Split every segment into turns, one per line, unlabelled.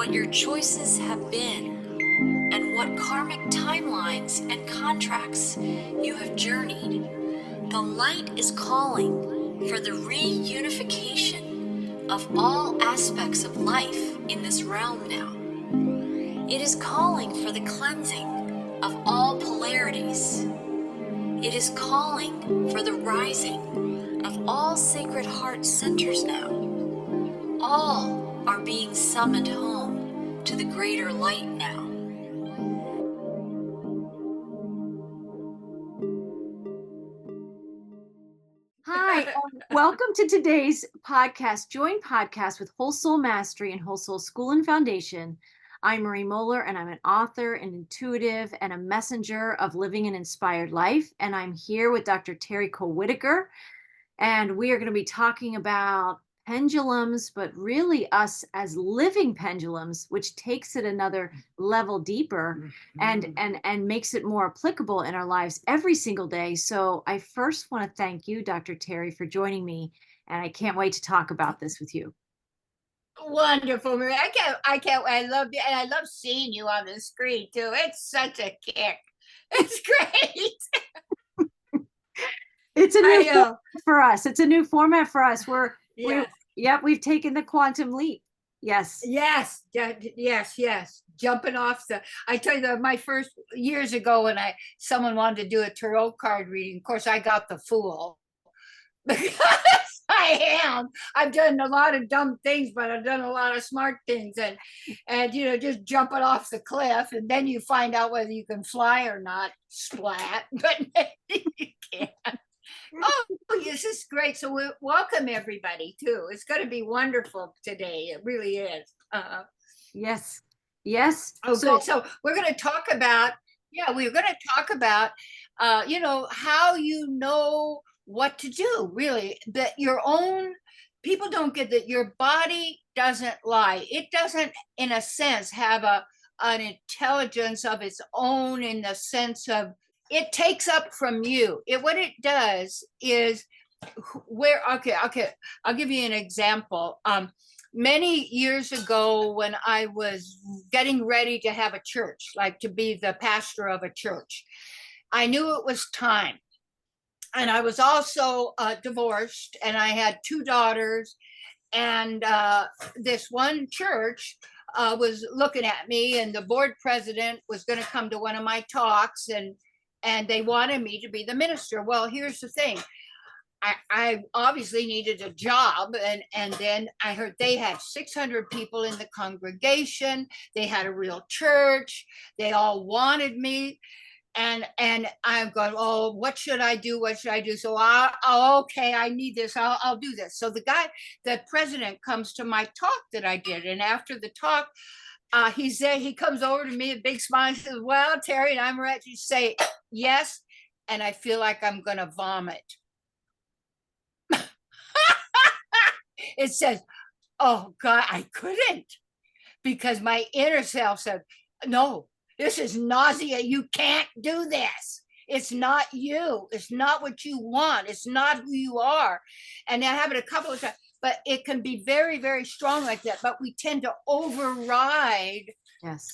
what your choices have been, and what karmic timelines and contracts you have journeyed. The light is calling for the reunification of all aspects of life in this realm now. It is calling for the cleansing of all polarities. It is calling for the rising of all sacred heart centers now. All are being summoned home to the greater light now.
Hi, welcome to today's podcast, joint podcast with Whole Soul Mastery and Whole Soul School and Foundation. I'm Marie Mohler, and I'm an author, an intuitive, and a messenger of living an inspired life. And I'm here with Dr. Terry Cole Whittaker, and we are going to be talking about pendulums, but really us as living pendulums, which takes it another level deeper and makes it more applicable in our lives every single day. So I first want to thank you, Dr. Terry, for joining me, and I can't wait to talk about this with you.
Wonderful, Marie. I can't. I love you, and I love seeing you on the screen too. It's such a kick. It's great.
It's a new format for us. It's a new format for us. We've taken the quantum leap. Yes.
Yes. Jumping off I tell you, my first years ago when someone wanted to do a tarot card reading, of course I got the fool. Because I've done a lot of dumb things, but I've done a lot of smart things, and just jumping off the cliff, and then you find out whether you can fly or not. Splat, but you can. Oh, this is great. So we welcome everybody too. It's going to be wonderful today. It really is.
Yes.
Oh, good. So we're going to talk about, how you know what to do, really, that people don't get that your body doesn't lie. It doesn't, in a sense, have an intelligence of its own, in the sense of it takes up from you. What it does is I'll give you an example. Many years ago, when I was getting ready to have a church, like to be the pastor of a church, I knew it was time. And I was also divorced, and I had 2 daughters, and this one church was looking at me, and the board president was going to come to one of my talks, and they wanted me to be the minister. Well, here's the thing. I obviously needed a job, and then I heard they had 600 people in the congregation. They had a real church. They all wanted me. And I'm going, oh, what should I do? So okay, I need this. I'll do this. So the president comes to my talk that I did. And after the talk, he comes over to me, a big smile, and says, well, Terry, and I'm ready to say yes. And I feel like I'm going to vomit. It says, oh God, I couldn't, because my inner self said, no, this is nausea. You can't do this. It's not you. It's not what you want. It's not who you are. And I have it a couple of times, but it can be very, very strong like that. But we tend to override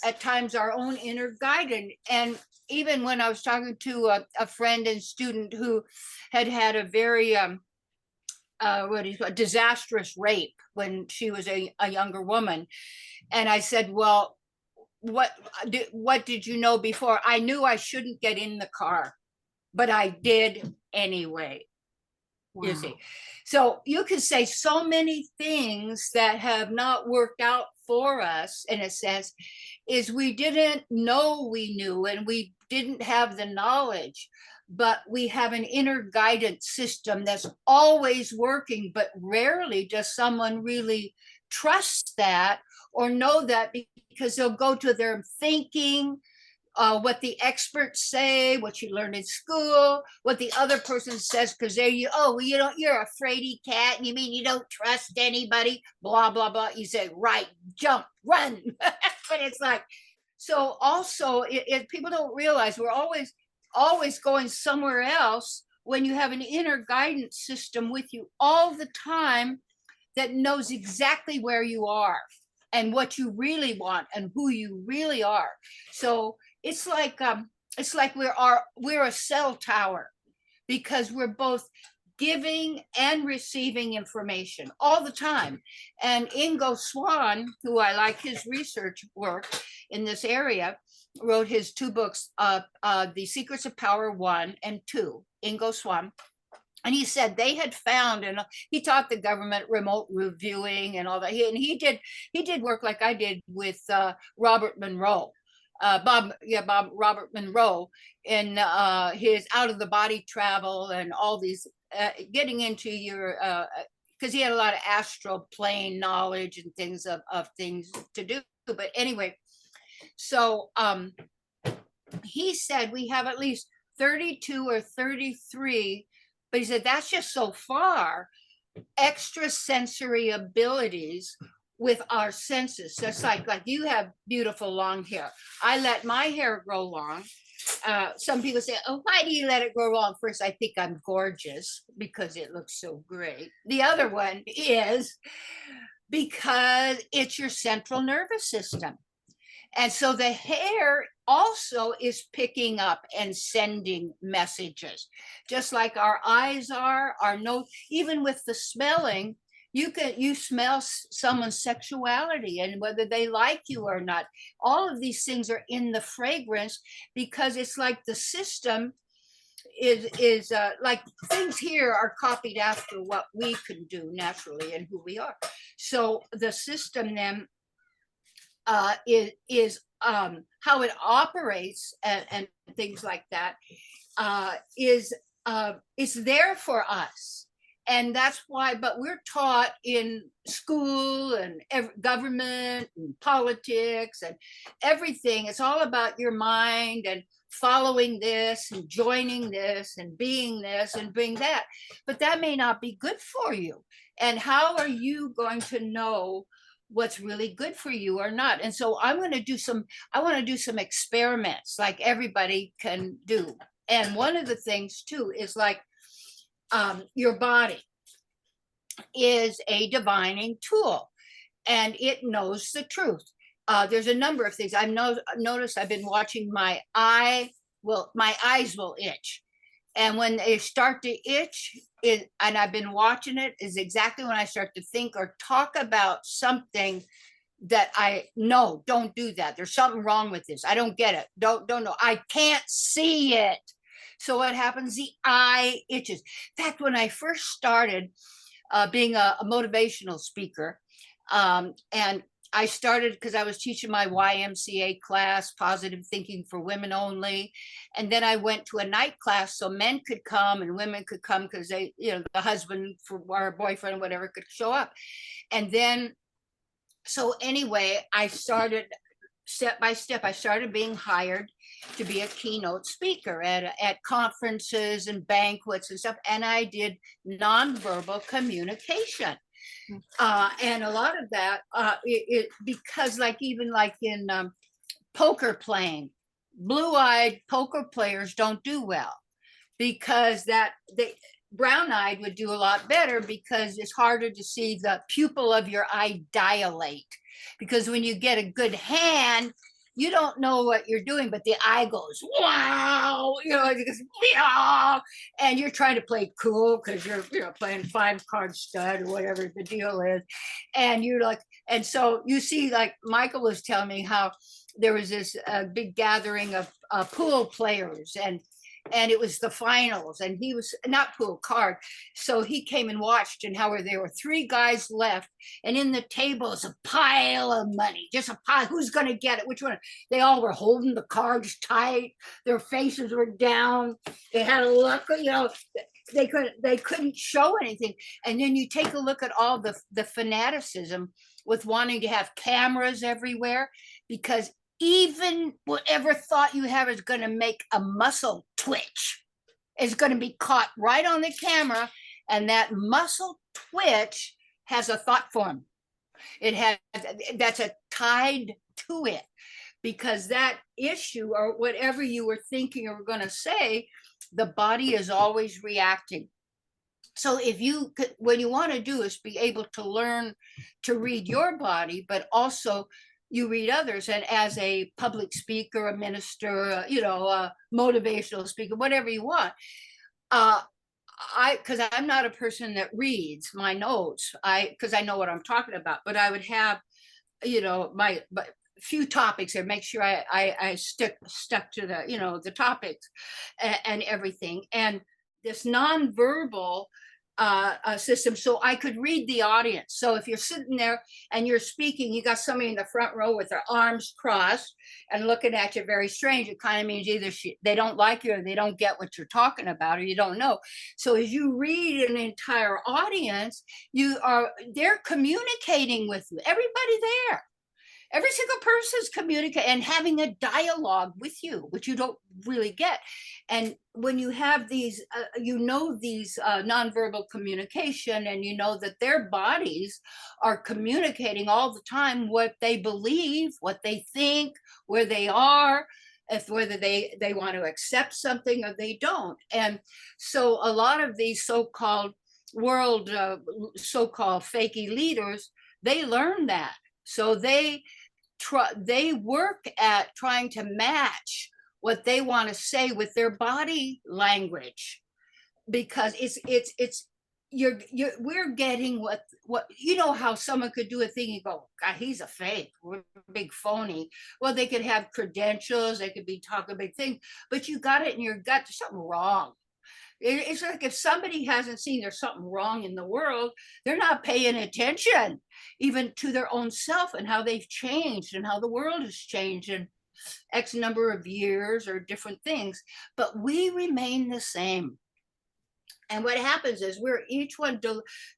at times our own inner guidance. And even when I was talking to a friend and student who had a very disastrous rape when she was a younger woman, and I said, well, what did you know before? I knew I shouldn't get in the car, but I did anyway. Wow. You see, so you can say so many things that have not worked out for us, in a sense, is we didn't know we knew, and we didn't have the knowledge, but we have an inner guidance system that's always working, but rarely does someone really trust that or know that, because they'll go to their thinking, what the experts say, what you learned in school, what the other person says, because you're a fraidy cat, and you mean you don't trust anybody, blah, blah, blah. You say, right, jump, run. But it's like, so also, people don't realize we're always going somewhere else when you have an inner guidance system with you all the time that knows exactly where you are. and what you really want and who you really are. So it's like we're a cell tower, because we're both giving and receiving information all the time. And Ingo Swann, who I like his research work in this area, wrote his 2 books, The Secrets of Power 1 and 2, Ingo Swann. And he said they had found, and he taught the government remote reviewing and all that. He did work like I did with Robert Monroe. Robert Monroe in his out of the body travel and all these getting into your because he had a lot of astral plane knowledge and things of things to do. But anyway, so he said we have at least 32 or 33, but he said that's just so far extrasensory abilities with our senses. Just like you have beautiful long hair. I let my hair grow long. Some people say, oh, why do you let it grow long? First, I think I'm gorgeous because it looks so great. The other one is because it's your central nervous system. And so the hair also is picking up and sending messages, just like our eyes are, our nose, even with the smelling. You smell someone's sexuality and whether they like you or not. All of these things are in the fragrance, because it's like the system is like things here are copied after what we can do naturally and who we are. So the system then is how it operates and things like that is there for us. And that's why, but we're taught in school and government and politics and everything. It's all about your mind and following this and joining this and being this and being that. But that may not be good for you. And how are you going to know what's really good for you or not? And so I want to do some experiments like everybody can do. And one of the things too is like, your body is a divining tool and it knows the truth. There's a number of things. I've noticed I've been watching my eyes will itch. And when they start to itch, and I've been watching it, is exactly when I start to think or talk about something that I know, don't do that. There's something wrong with this. I don't get it. Don't know. I can't see it. So what happens? The eye itches. In fact, when I first started being a motivational speaker, and I started because I was teaching my YMCA class, Positive Thinking for Women Only. And then I went to a night class so men could come and women could come because they, the husband or boyfriend or whatever could show up. And then, so anyway, I started step by step, I started being hired to be a keynote speaker at conferences and banquets and stuff. And I did nonverbal communication. And a lot of that, because even in poker playing, blue-eyed poker players don't do well, because brown-eyed would do a lot better, because it's harder to see the pupil of your eye dilate. Because when you get a good hand, you don't know what you're doing, but the eye goes, wow, it goes, meow, and you're trying to play cool because you're playing 5-card stud or whatever the deal is. And you're like, and so you see, like Michael was telling me how there was this big gathering of pool players, and it was the finals, and he was not pool card. So he came and watched, and how there were 3 guys left, and in the table is a pile of money, just a pile. Who's going to get it? Which one? They all were holding the cards tight. Their faces were down. They had a look, they couldn't show anything. And then you take a look at all the fanaticism with wanting to have cameras everywhere, because even whatever thought you have is going to make a muscle twitch. It's going to be caught right on the camera, and that muscle twitch has a thought form. That's tied to it, because that issue or whatever you were thinking or going to say, the body is always reacting. So if you could, what you want to do is be able to learn to read your body, but also you read others. And as a public speaker, a minister, a motivational speaker, whatever you want, because I'm not a person that reads my notes, because I know what I'm talking about, but I would have, my few topics there, make sure I stuck to the topics and everything. And this nonverbal system, so I could read the audience. So if you're sitting there and you're speaking, you got somebody in the front row with their arms crossed and looking at you very strange, it kind of means either they don't like you or they don't get what you're talking about, or you don't know. So as you read an entire audience, they're communicating with you, everybody there. Every single person's communicating and having a dialogue with you, which you don't really get. And when you have these, these nonverbal communication, and you know that their bodies are communicating all the time what they believe, what they think, where they are, whether they want to accept something or they don't. And so a lot of these so-called world, so-called fakey leaders, they learn that. So they work at trying to match what they want to say with their body language, because we're getting what how someone could do a thing, you go, God, he's a fake, we're a big phony. Well, they could have credentials, they could be talking big things, but you got it in your gut, there's something wrong. It's like if somebody hasn't seen there's something wrong in the world, they're not paying attention even to their own self and how they've changed and how the world has changed in X number of years or different things. But we remain the same. And what happens is we're each one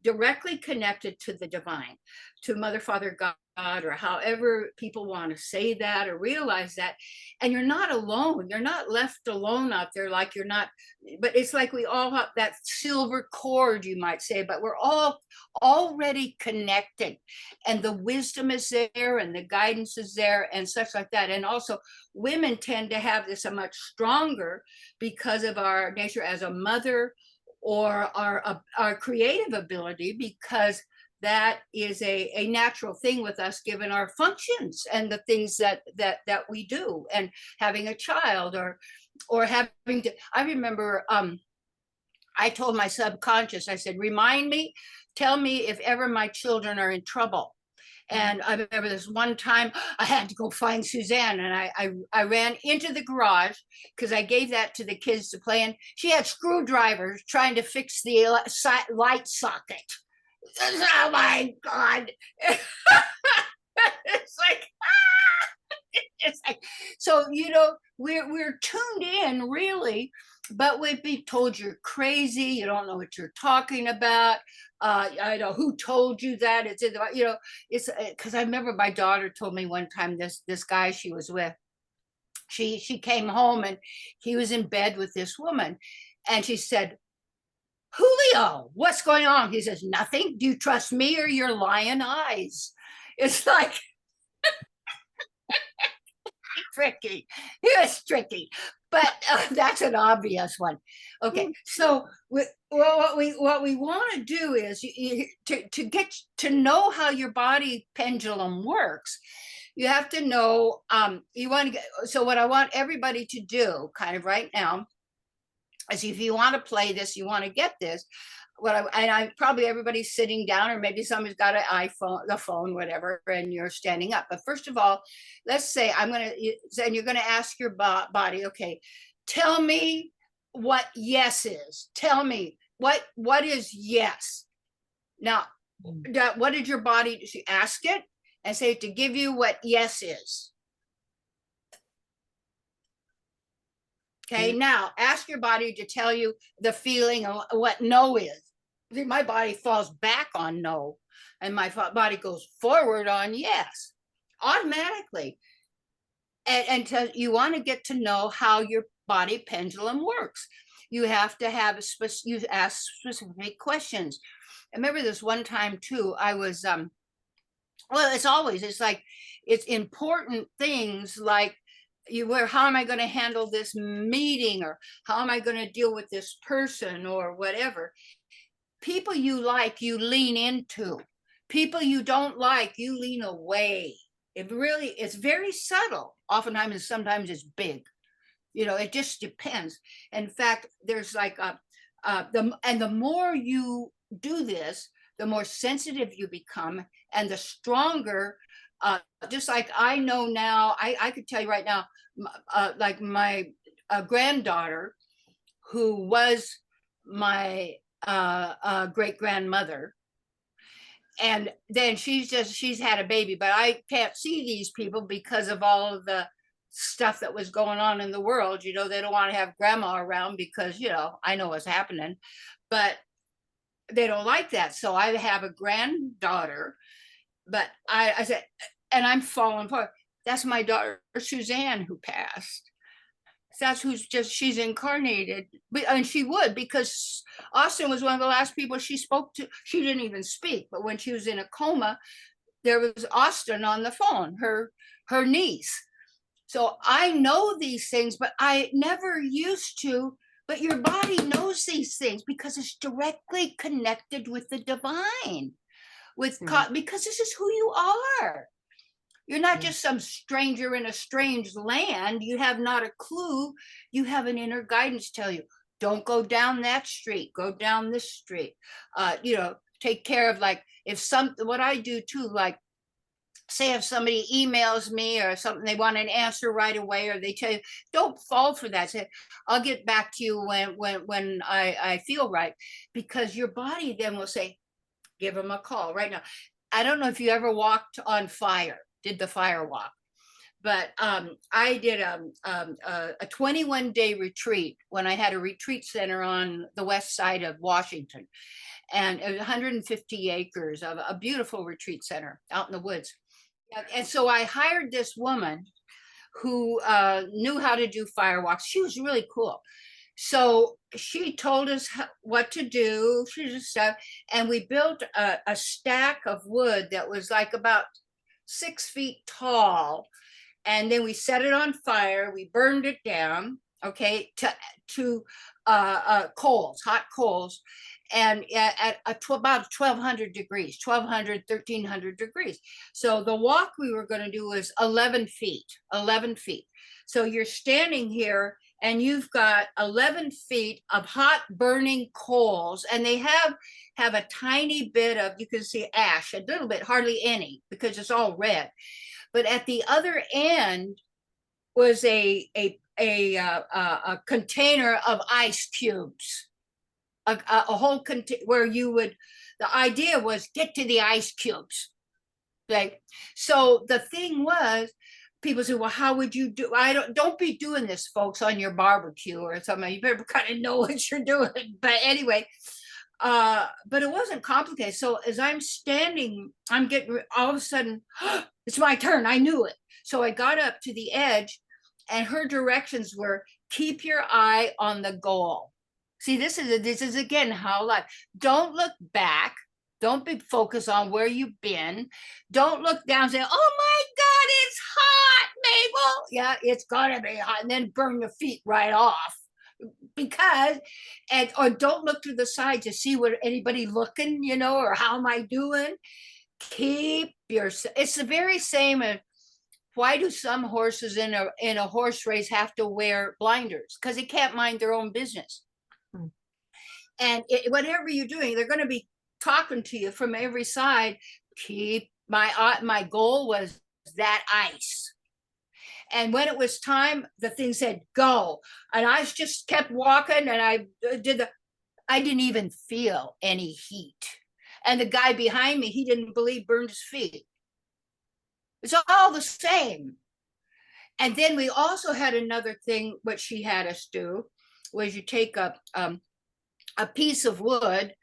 directly connected to the divine, to Mother, Father, God, or however people want to say that or realize that. And you're not alone. You're not left alone out there, like you're not, but it's like we all have that silver cord, you might say, but we're all already connected. And the wisdom is there and the guidance is there and such like that. And also women tend to have this a much stronger because of our nature as a mother, or our creative ability, because that is a natural thing with us, given our functions and the things that we do, and having a child or having to. I remember I told my subconscious, I said, tell me if ever my children are in trouble. And I remember this one time I had to go find Suzanne, and I ran into the garage because I gave that to the kids to play in. She had screwdrivers trying to fix the light socket. Oh my God. It's like, so, we're tuned in really, but we'd be told you're crazy. You don't know what you're talking about. I know who told you that. It's in the, it's because I remember my daughter told me one time, this guy she was with, she came home and he was in bed with this woman, and she said, Julio, what's going on? He says, nothing. Do you trust me or your lion eyes? It's like tricky. He was tricky, but that's an obvious one. Okay, so what we want to do is to get to know how your body pendulum works. You have to know. You want to get. So what I want everybody to do, kind of right now, is if you want to play this, you want to get this. I probably everybody's sitting down, or maybe somebody's got an iPhone, the phone, whatever, and you're standing up. But first of all, let's say and you're going to ask your body, okay, tell me what yes is. Tell me what is yes. Now, what did your body ask it and say to give you what yes is? Okay, now ask your body to tell you the feeling of what no is. My body falls back on no, and my body goes forward on yes, automatically. And you want to get to know how your body pendulum works. You have to have you ask specific questions. I remember this one time too, I was, it's like, it's important things like, how am I going to handle this meeting, or how am I going to deal with this person, or whatever. people you like, you lean into. People you don't like, you lean away. It's very subtle. Oftentimes, sometimes it's big. It just depends. In fact, there's like the more you do this, the more sensitive you become, and the stronger. Just like I know now, I could tell you right now, like my granddaughter, who was my great grandmother, and then she's had a baby, but I can't see these people because of all of the stuff that was going on in the world. They don't want to have grandma around because I know what's happening, but they don't like that. So I have a granddaughter, but I said, and I'm falling apart. That's my daughter Suzanne, who passed. That's she's incarnated. And she would, because Austin was one of the last people she spoke to. She didn't even speak, but when she was in a coma, there was Austin on the phone, her niece. So I know these things, but I never used to. But your body knows these things because it's directly connected with the divine, because this is who you are. You're not just some stranger in a strange land. You have not a clue. You have an inner guidance tell you, don't go down that street, go down this street. Take care of, like, what I do too, like, say if somebody emails me or something, they want an answer right away, or they tell you, don't fall for that. Say, I'll get back to you when I feel right, because your body then will say, give them a call right now. I don't know if you ever walked on fire, did the fire walk, but I did a 21-day retreat when I had a retreat center on the west side of Washington, and it was 150 acres of a beautiful retreat center out in the woods. And so I hired this woman who knew how to do fire walks. She was really cool. So she told us what to do. She just stuff, and we built a stack of wood that was like about 6 feet tall, and then we set it on fire. We burned it down, okay, to coals, hot coals, and at about 1,200 degrees, 1,200, 1,300 degrees. So the walk we were going to do was 11 feet. So you're standing here and you've got 11 feet of hot burning coals, and they have a tiny bit of, you can see ash, a little bit, hardly any, because it's all red. But at the other end was a container of ice cubes, a whole container where the idea was get to the ice cubes. Like, so the thing was, people say, well, how would you do? Don't be doing this, folks, on your barbecue or something. You better kind of know what you're doing. But anyway, but it wasn't complicated. So as I'm standing, I'm getting, all of a sudden, it's my turn. I knew it. So I got up to the edge, and her directions were, keep your eye on the goal. See, this is again how life. Don't look back. Don't be focused on where you've been. Don't look down and say, oh my God, it's hot, Mabel. Yeah, it's gonna be hot. And then burn your feet right off. Or don't look to the side to see what anybody looking, or how am I doing? It's the very same as, why do some horses in a horse race have to wear blinders? Because they can't mind their own business. And whatever you're doing, they're going to be talking to you from every side. My goal was that ice. And when it was time, the thing said, go. And I just kept walking, and I didn't even feel any heat. And the guy behind me, he didn't believe, burned his feet. It's all the same. And then we also had another thing, what she had us do, was you take a piece of wood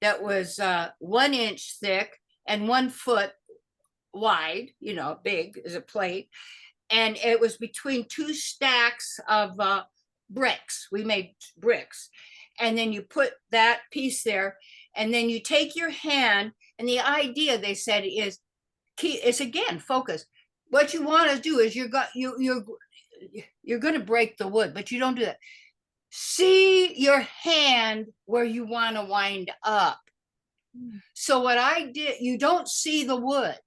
that was 1 inch thick and 1 foot wide, big as a plate. And it was between 2 stacks of bricks. We made bricks. And then you put that piece there, and then you take your hand, and the idea, they said, is it's again, focus. What you want to do is you're going to break the wood, but you don't do that. See your hand where you want to wind up. So what I did, you don't see the wood.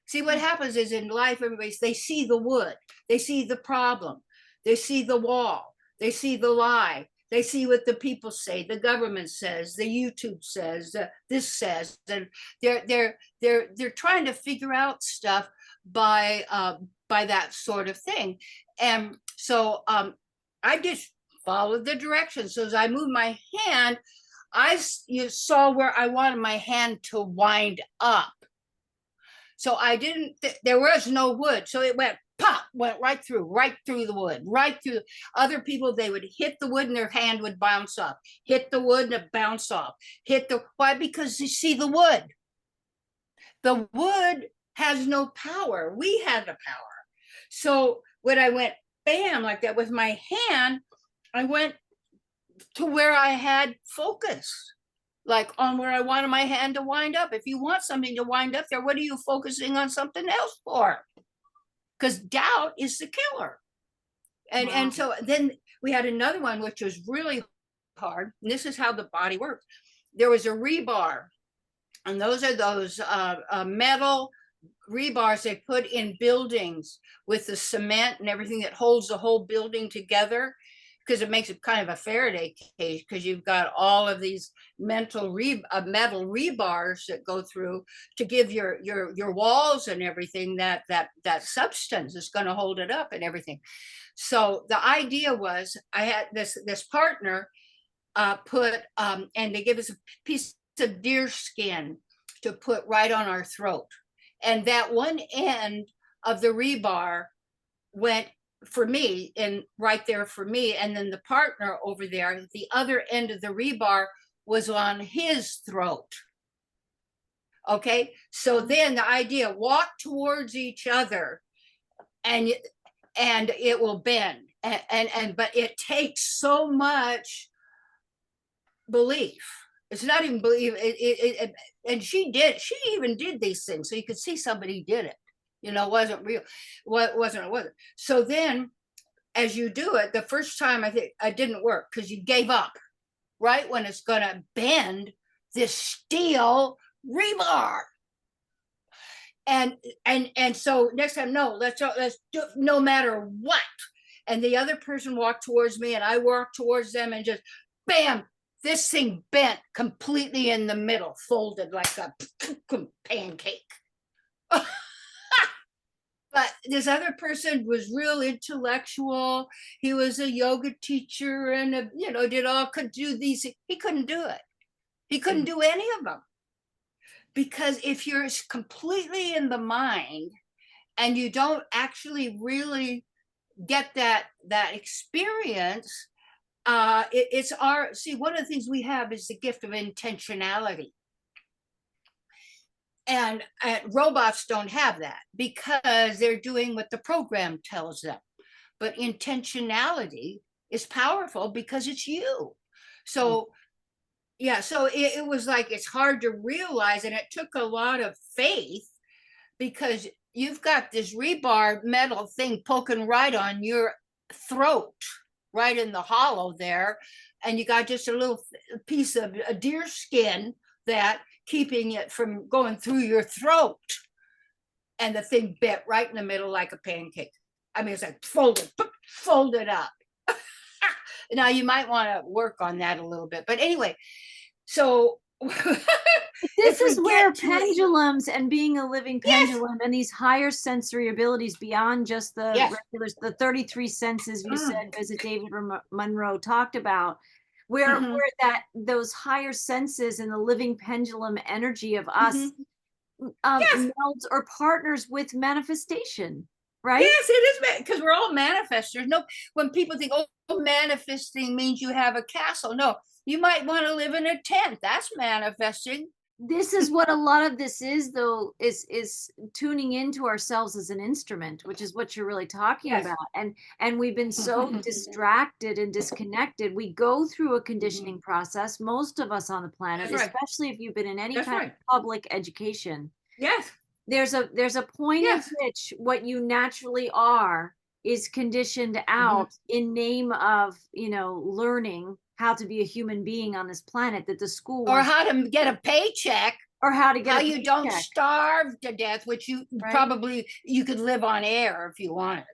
See, what happens is in life, they see the wood, they see the problem, they see the wall, they see the lie, they see what the people say, the government says, the YouTube says, this says, and they're trying to figure out stuff by that sort of thing. And so I just followed the directions. So as I moved my hand, you saw where I wanted my hand to wind up. So I didn't, there was no wood. So it went pop, went right through the wood, right through. Other people, they would hit the wood and their hand would bounce off, hit the wood and it bounce off, why? Because you see the wood. The wood has no power. We had the power. So when I went bam, like that with my hand, I went to where I had focus. Like on where I wanted my hand to wind up. If you want something to wind up there, what are you focusing on something else for? Because doubt is the killer. And so then we had another one, which was really hard. And this is how the body works. There was a rebar, and those are those metal rebars they put in buildings with the cement and everything that holds the whole building together, because it makes it kind of a Faraday cage, because you've got all of these metal rebars that go through to give your walls and everything that substance is going to hold it up and everything. So the idea was, I had this partner put and they give us a piece of deer skin to put right on our throat, and that one end of the rebar went for me and right there for me, and then the partner over there, the other end of the rebar was on his throat. Okay, so then the idea, walk towards each other and it will bend, and but it takes so much belief. It's not even belief. And she even did these things, so you could see somebody did it. Wasn't real. What wasn't. So then, as you do it, the first time I think it didn't work, because you gave up right when it's going to bend this steel rebar. And so next time, no, let's do no matter what. And the other person walked towards me, and I walked towards them, and just bam, this thing bent completely in the middle, folded like a pancake. But this other person was real intellectual. He was a yoga teacher and, could do these. He couldn't do it. He couldn't do any of them. Because if you're completely in the mind and you don't actually really get that experience, one of the things we have is the gift of intentionality. And robots don't have that, because they're doing what the program tells them. But intentionality is powerful because it's you. So, yeah, so it was like, it's hard to realize, and it took a lot of faith, because you've got this rebar metal thing poking right on your throat, right in the hollow there. And you got just a little piece of a deer skin that keeping it from going through your throat, and the thing bent right in the middle like a pancake. I mean, it's like folded up. Now you might want to work on that a little bit, but anyway, so
this is where pendulums and being a living pendulum, and these higher sensory abilities beyond just the regulars, the 33 senses you said, as David Monroe talked about, where those higher senses and the living pendulum energy of us melds or partners with manifestation, right?
Yes, it is, because we're all manifestors. No, when people think, oh, manifesting means you have a castle. No, you might want to live in a tent. That's manifesting.
This is what a lot of this is, though, is tuning into ourselves as an instrument, which is what you're really talking about. And we've been so distracted and disconnected. We go through a conditioning process, most of us on the planet, especially if you've been in any kind of public education.
Yes.
There's a point at which what you naturally are is conditioned out in name of, learning how to be a human being on this planet, that the school
or
wants,
how to get a paycheck,
or how to get
how
a
you don't
paycheck,
starve to death, which you
Right.
probably you could live on air if you wanted.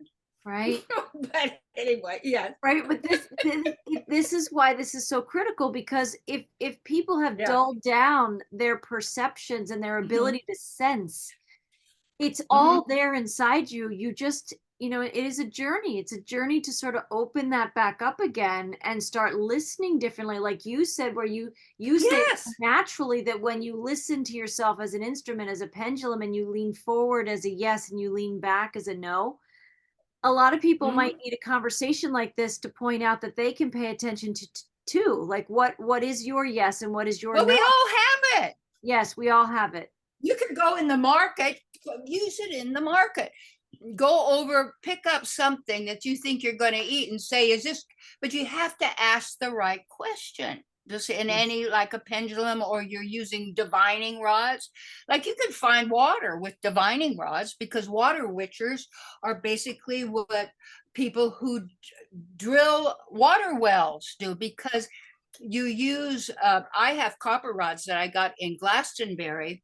right?
But anyway, yeah.
Right, but this is why this is so critical, because if people have
Yeah.
dulled down their perceptions and their ability to sense, it's all there inside you. You just, it is a journey. It's a journey to sort of open that back up again and start listening differently. Like you said, where you say
Yes.
naturally that when you listen to yourself as an instrument, as a pendulum, and you lean forward as a yes and you lean back as a no, a lot of people might need a conversation like this to point out that they can pay attention to too. Like what is your yes and what is your
Well,
no?
we all have it.
Yes, we all have it.
You could go in the market, use it in the market. Go over, pick up something that you think you're going to eat and say, is this, but you have to ask the right question. Just in any, like a pendulum, or you're using divining rods. Like you can find water with divining rods, because water witchers are basically what people who drill water wells do, because you use, I have copper rods that I got in Glastonbury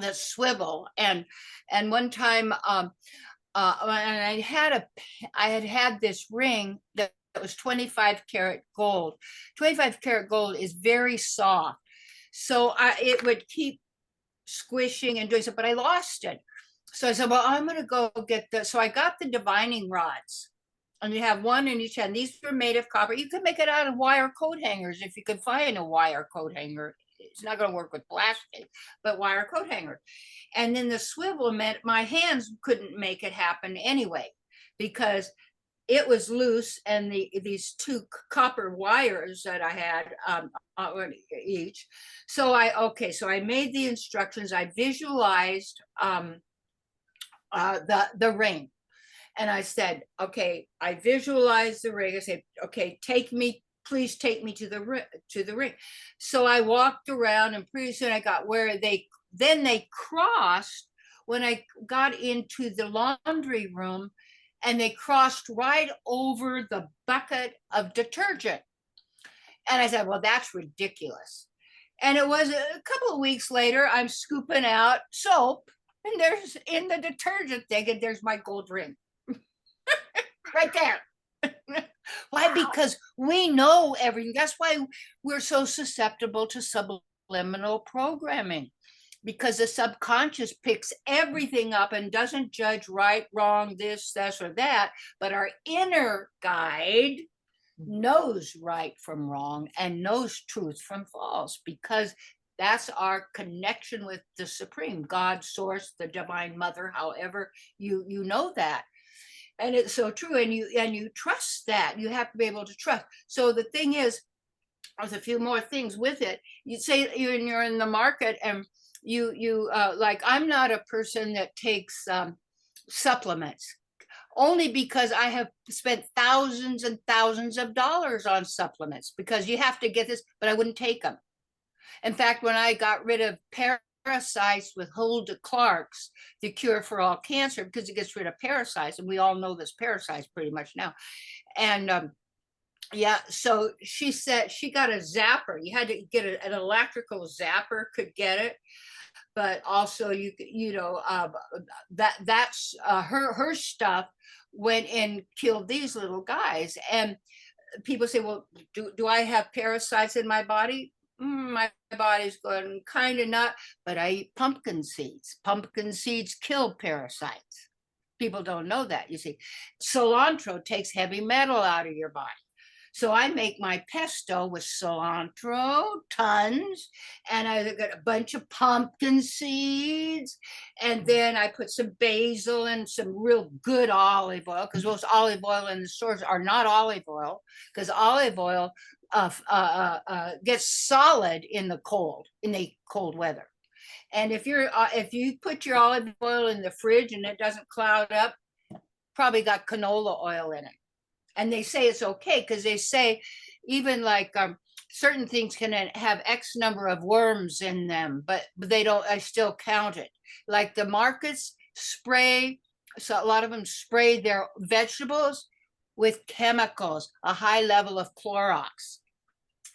that swivel, and one time and I had this ring that was 25 karat gold. 25 karat gold is very soft, so it would keep squishing and doing so, but I lost it. So I said, well, I'm going to go get the, so I got the divining rods, and you have one in each hand. These were made of copper. You could make it out of wire coat hangers if you could find a wire coat hanger. It's not going to work with plastic, but wire coat hanger. And then the swivel meant my hands couldn't make it happen anyway, because it was loose, and these two copper wires that I had each. So I made the instructions. I visualized the ring, and I said, okay, I visualized the ring. I said, okay, please take me to the ring. So I walked around, and pretty soon I got where they crossed when I got into the laundry room, and they crossed right over the bucket of detergent. And I said, well, that's ridiculous. And it was a couple of weeks later, I'm scooping out soap, and there's in the detergent thing, and there's my gold ring right there. Why? Because we know everything. That's why we're so susceptible to subliminal programming, because the subconscious picks everything up and doesn't judge right, wrong, this, or that. But our inner guide knows right from wrong and knows truth from false, because that's our connection with the Supreme God, Source, the Divine Mother, however you know that. And it's so true. And you trust that. You have to be able to trust. So the thing is, there's a few more things with it. You say you're in the market, and you like, I'm not a person that takes supplements, only because I have spent thousands and thousands of dollars on supplements, because you have to get this, but I wouldn't take them. In fact, when I got rid of parasites with Hulda Clark's The Cure for All Cancer, because it gets rid of parasites, and we all know this parasites pretty much now. And yeah, so she said she got a zapper. You had to get an electrical zapper, could get it, but also that's her stuff went and killed these little guys. And people say, well, do I have parasites in my body? My body's going kind of not, but I eat pumpkin seeds. Pumpkin seeds kill parasites. People don't know that, you see. Cilantro takes heavy metal out of your body. So I make my pesto with cilantro, tons, and I got a bunch of pumpkin seeds, and then I put some basil and some real good olive oil, because those olive oil in the stores are not olive oil, because olive oil gets solid in the cold weather. And if you put your olive oil in the fridge and it doesn't cloud up, probably got canola oil in it. And they say it's okay, because they say even like certain things can have X number of worms in them, but they don't, I still count it. Like the markets spray, so a lot of them spray their vegetables with chemicals, a high level of Clorox.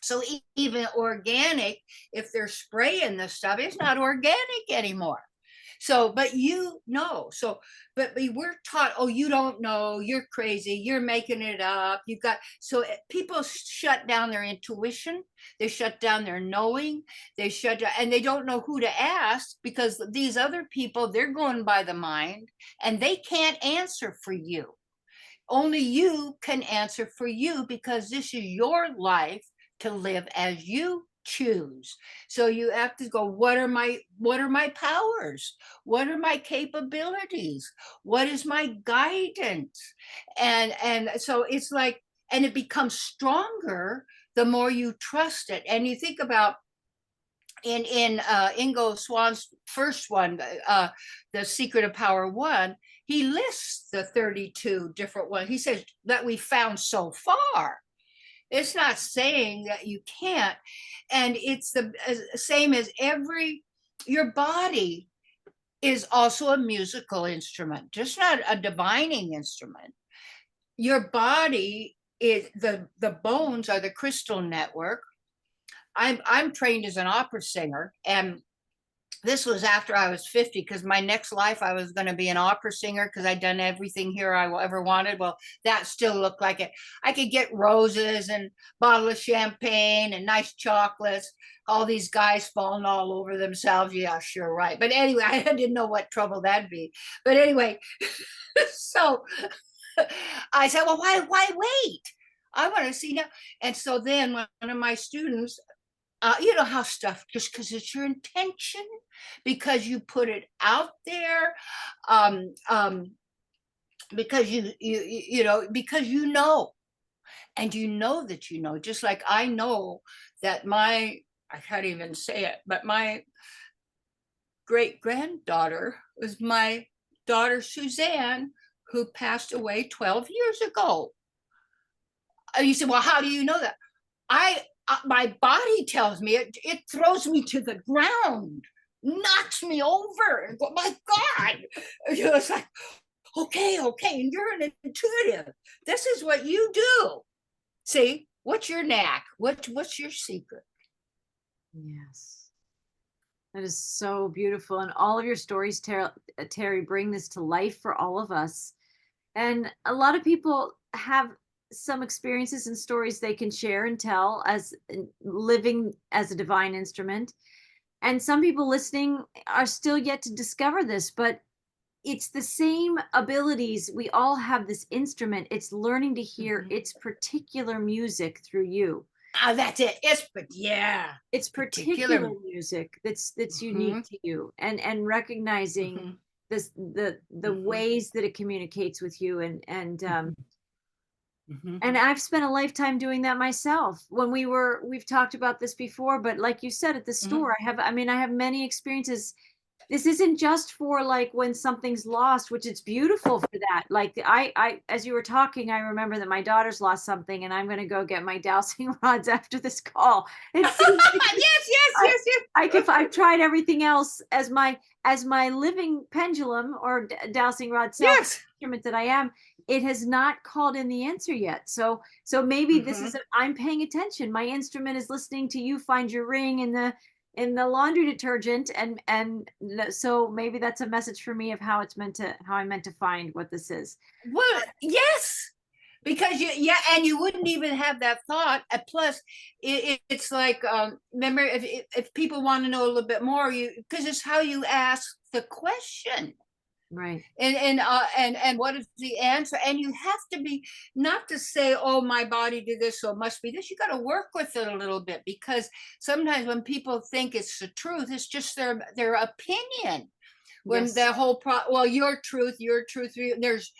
So even organic, if they're spraying the stuff, it's not organic anymore. So, but but we're taught, oh, you don't know, you're crazy, you're making it up. People shut down their intuition, they shut down their knowing, and they don't know who to ask, because these other people, they're going by the mind and they can't answer for you. Only you can answer for you, because this is your life to live as you choose. So you have to go, what are my powers? What are my capabilities? What is my guidance? And so it's like, and it becomes stronger the more you trust it. And you think about in Ingo Swan's first one, The Secret of Power 1, he lists the 32 different ones. He says that we found so far. It's not saying that you can't. And it's the same as your body is also a musical instrument, just not a divining instrument. Your body is the bones are the crystal network. I'm trained as an opera singer, and this was after I was 50, because my next life I was going to be an opera singer, because I'd done everything here I ever wanted. Well, that still looked like it. I could get roses and bottle of champagne and nice chocolates. All these guys falling all over themselves. Yeah, sure, right. But anyway, I didn't know what trouble that'd be. But anyway, so I said, well, why wait? I want to see now. And so then one of my students, you know how stuff, just because it's your intention, because you put it out there, because because you know, and you know that you know, just like I know that I can't even say it, but my great granddaughter was my daughter Suzanne, who passed away 12 years ago. You said, well, how do you know that? My body tells me, it throws me to the ground, knocks me over, and go, my God. It's like, okay, and you're an intuitive. This is what you do. See, what's your knack? What's your secret?
Yes. That is so beautiful. And all of your stories, Terry, bring this to life for all of us. And a lot of people have some experiences and stories they can share and tell as living as a divine instrument. And some people listening are still yet to discover this, but it's the same abilities. We all have this instrument. It's learning to hear its particular music through you.
That's it.
It's particular music that's unique to you, and recognizing the ways that it communicates with you, and I've spent a lifetime doing that myself. We've talked about this before, but like you said, at the store, I have many experiences. This isn't just for like when something's lost, which it's beautiful for that. Like I, as you were talking, I remember that my daughter's lost something, and I'm going to go get my dowsing rods after this call. Yes. I've tried everything else as my living pendulum or dowsing rod instrument that I am. It has not called in the answer yet. So maybe this is I'm paying attention. My instrument is listening to you find your ring in the laundry detergent, and so maybe that's a message for me of how I'm meant to find what this is.
Well, yes, because and you wouldn't even have that thought. Plus, it's like remember, if people want to know a little bit more, because it's how you ask the question.
Right.
And what is the answer? And you have to be, not to say, oh, my body did this, so it must be this. You got to work with it a little bit, because sometimes when people think it's the truth, it's just their opinion. When the whole your truth, there's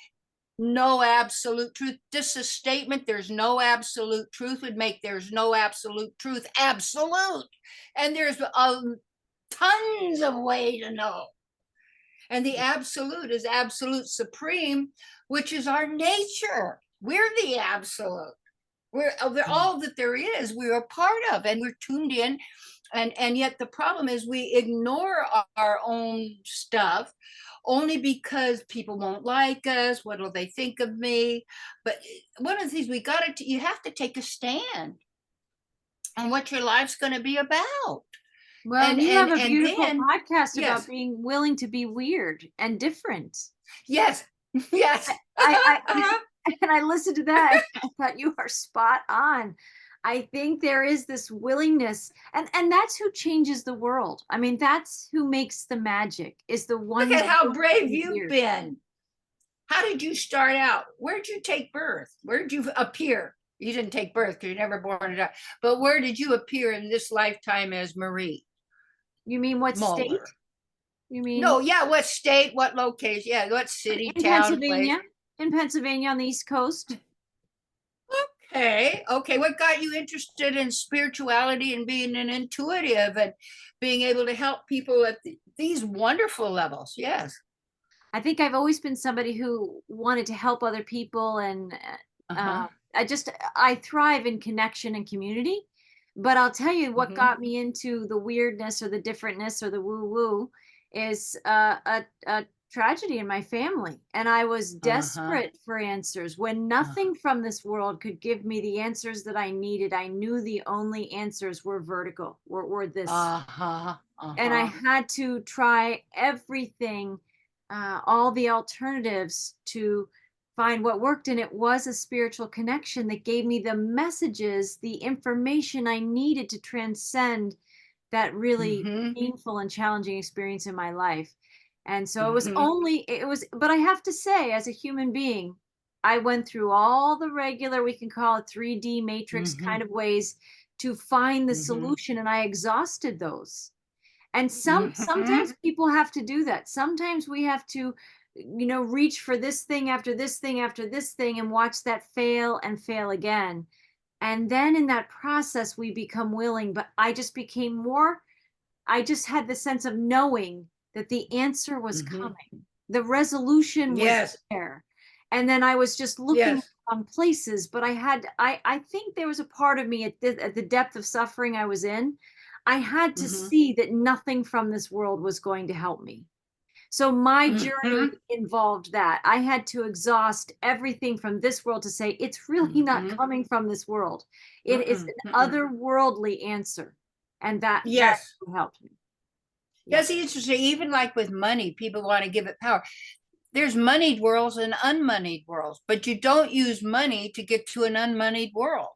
no absolute truth. Just a statement, there's no absolute truth, would make there's no absolute truth absolute. And there's tons of way to know. And the absolute is absolute supreme, which is our nature. We're the absolute. We're all that there is. We're a part of, and we're tuned in. And yet the problem is we ignore our own stuff only because people won't like us. What will they think of me? But one of the things you have to take a stand. and what your life's going to be about.
Well, you have a beautiful
then,
podcast
yes,
about being willing to be weird and different.
yes, yes.
And I listened to that. I thought you are spot on. I think there is this willingness, and that's who changes the world. I mean, that's who makes the magic, is the one.
Look at
that
how
wants to
brave
be
you've
weird.
been. How did you start out? Where did you take birth? Where did you appear? You didn't take birth because you're never born to die. But where did you appear in this lifetime as Marie
You mean what
Mohler?
state? You mean?
No, yeah, what state, what location? Yeah, what city,
in
town,
Pennsylvania.
place?
In Pennsylvania on the East Coast.
Okay. What got you interested in spirituality and being an intuitive and being able to help people at these wonderful levels? Yes.
I think I've always been somebody who wanted to help other people, and I thrive in connection and community. But I'll tell you what got me into the weirdness or the differentness or the woo-woo is a tragedy in my family. And I was desperate for answers. When nothing from this world could give me the answers that I needed, I knew the only answers were vertical, were this. And I had to try everything, all the alternatives to find what worked. And it was a spiritual connection that gave me the messages, the information I needed to transcend that really painful and challenging experience in my life. And so but I have to say, as a human being, I went through all the regular, we can call it 3D matrix kind of ways to find the solution, and I exhausted those. And sometimes people have to do that. Sometimes we have to, reach for this thing after this thing after this thing and watch that fail and fail again. And then in that process, we become willing. But I just had the sense of knowing that the answer was coming. The resolution was there. And then I was just looking on places, but I think there was a part of me at the depth of suffering I was in. I had to see that nothing from this world was going to help me. So my journey involved that. I had to exhaust everything from this world to say, it's really not coming from this world. It is an otherworldly answer. And that helped me.
That's interesting. Even like with money, people want to give it power. There's moneyed worlds and unmoneyed worlds, but you don't use money to get to an unmoneyed world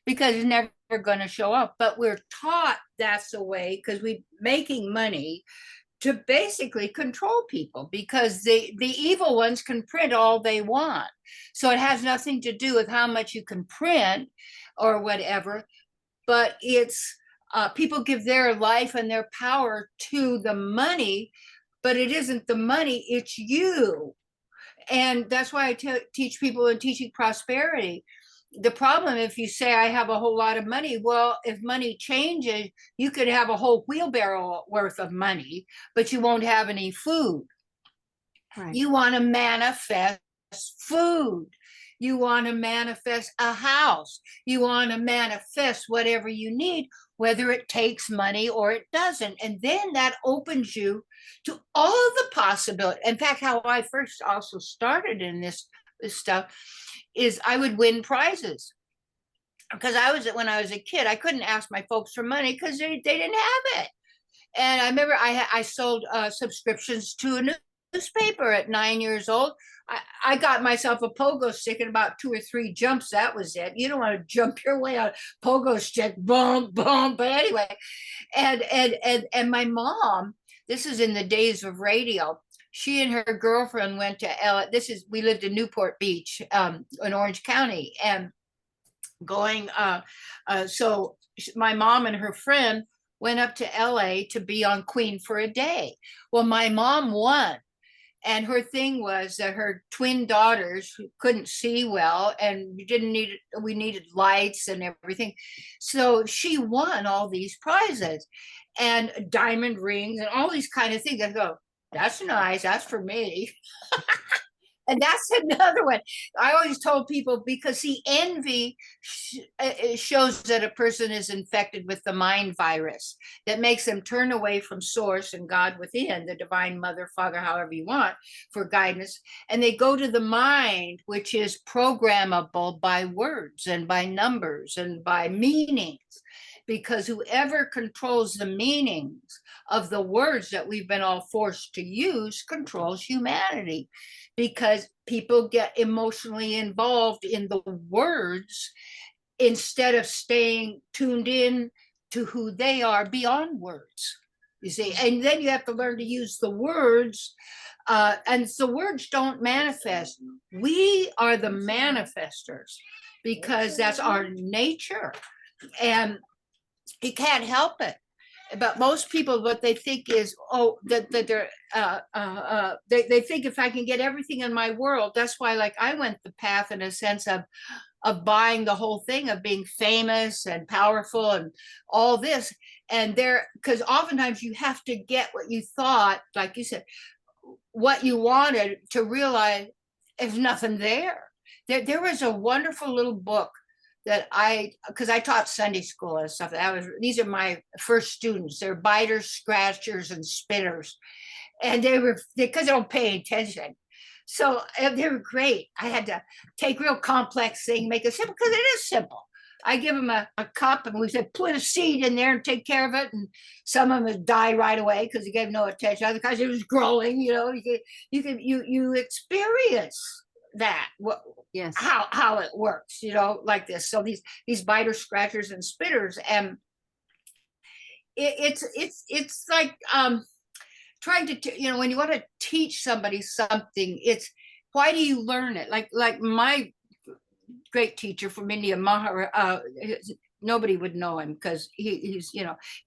because it's never going to show up. But we're taught that's the way because we're making money to basically control people because the evil ones can print all they want. So it has nothing to do with how much you can print or whatever, but it's people give their life and their power to the money, but it isn't the money, it's you. And that's why I teach people in teaching prosperity. The problem, if you say I have a whole lot of money, well, if money changes, you could have a whole wheelbarrow worth of money, but you won't have any food. Right. You want to manifest food. You want to manifest a house. You want to manifest whatever you need, whether it takes money or it doesn't. And then that opens you to all the possibilities. In fact, how I first also started in this stuff is I would win prizes. Because when I was a kid, I couldn't ask my folks for money because they didn't have it. And I remember I sold subscriptions to a newspaper at 9 years old. I got myself a pogo stick and about 2 or 3 jumps. That was it. You don't want to jump your way on a pogo stick, boom, boom. But anyway, and my mom, this is in the days of radio. She and her girlfriend went to Elliott. We lived in Newport Beach, in Orange County, and so my mom and her friend went up to LA to be on Queen for a day. Well, my mom won. And her thing was that her twin daughters couldn't see well and we needed lights and everything. So she won all these prizes and diamond rings and all these kind of things. I go, that's nice. That's for me. And that's another one. I always told people because envy shows that a person is infected with the mind virus that makes them turn away from source and God within, the divine mother, father, however you want, for guidance. And they go to the mind, which is programmable by words and by numbers and by meanings. because whoever controls the meanings of the words that we've been all forced to use controls humanity, because people get emotionally involved in the words instead of staying tuned in to who they are beyond words, you see. And then you have to learn to use the words, and the words don't manifest. We are the manifestors, because that's our nature, and you can't help it. But most people, what they think is, that they're they think if I can get everything in my world, that's why, like, I went the path in a sense of buying the whole thing of being famous and powerful and all this. And because oftentimes you have to get what you thought, like you said, what you wanted, to realize there's nothing there. There was a wonderful little book that because I taught Sunday school and stuff. These are my first students. They're biters, scratchers, and spitters. And because they don't pay attention. So they were great. I had to take real complex things, make it simple, because it is simple. I give them a cup, and we said, put a seed in there and take care of it. And some of them would die right away because they gave no attention. Other guys, it was growing, you experience that,
yes,
how it works, like this. So these biters, scratchers, and spitters, and it's like trying to, when you want to teach somebody something, it's, why do you learn it? Like my great teacher from India, nobody would know him, because he's,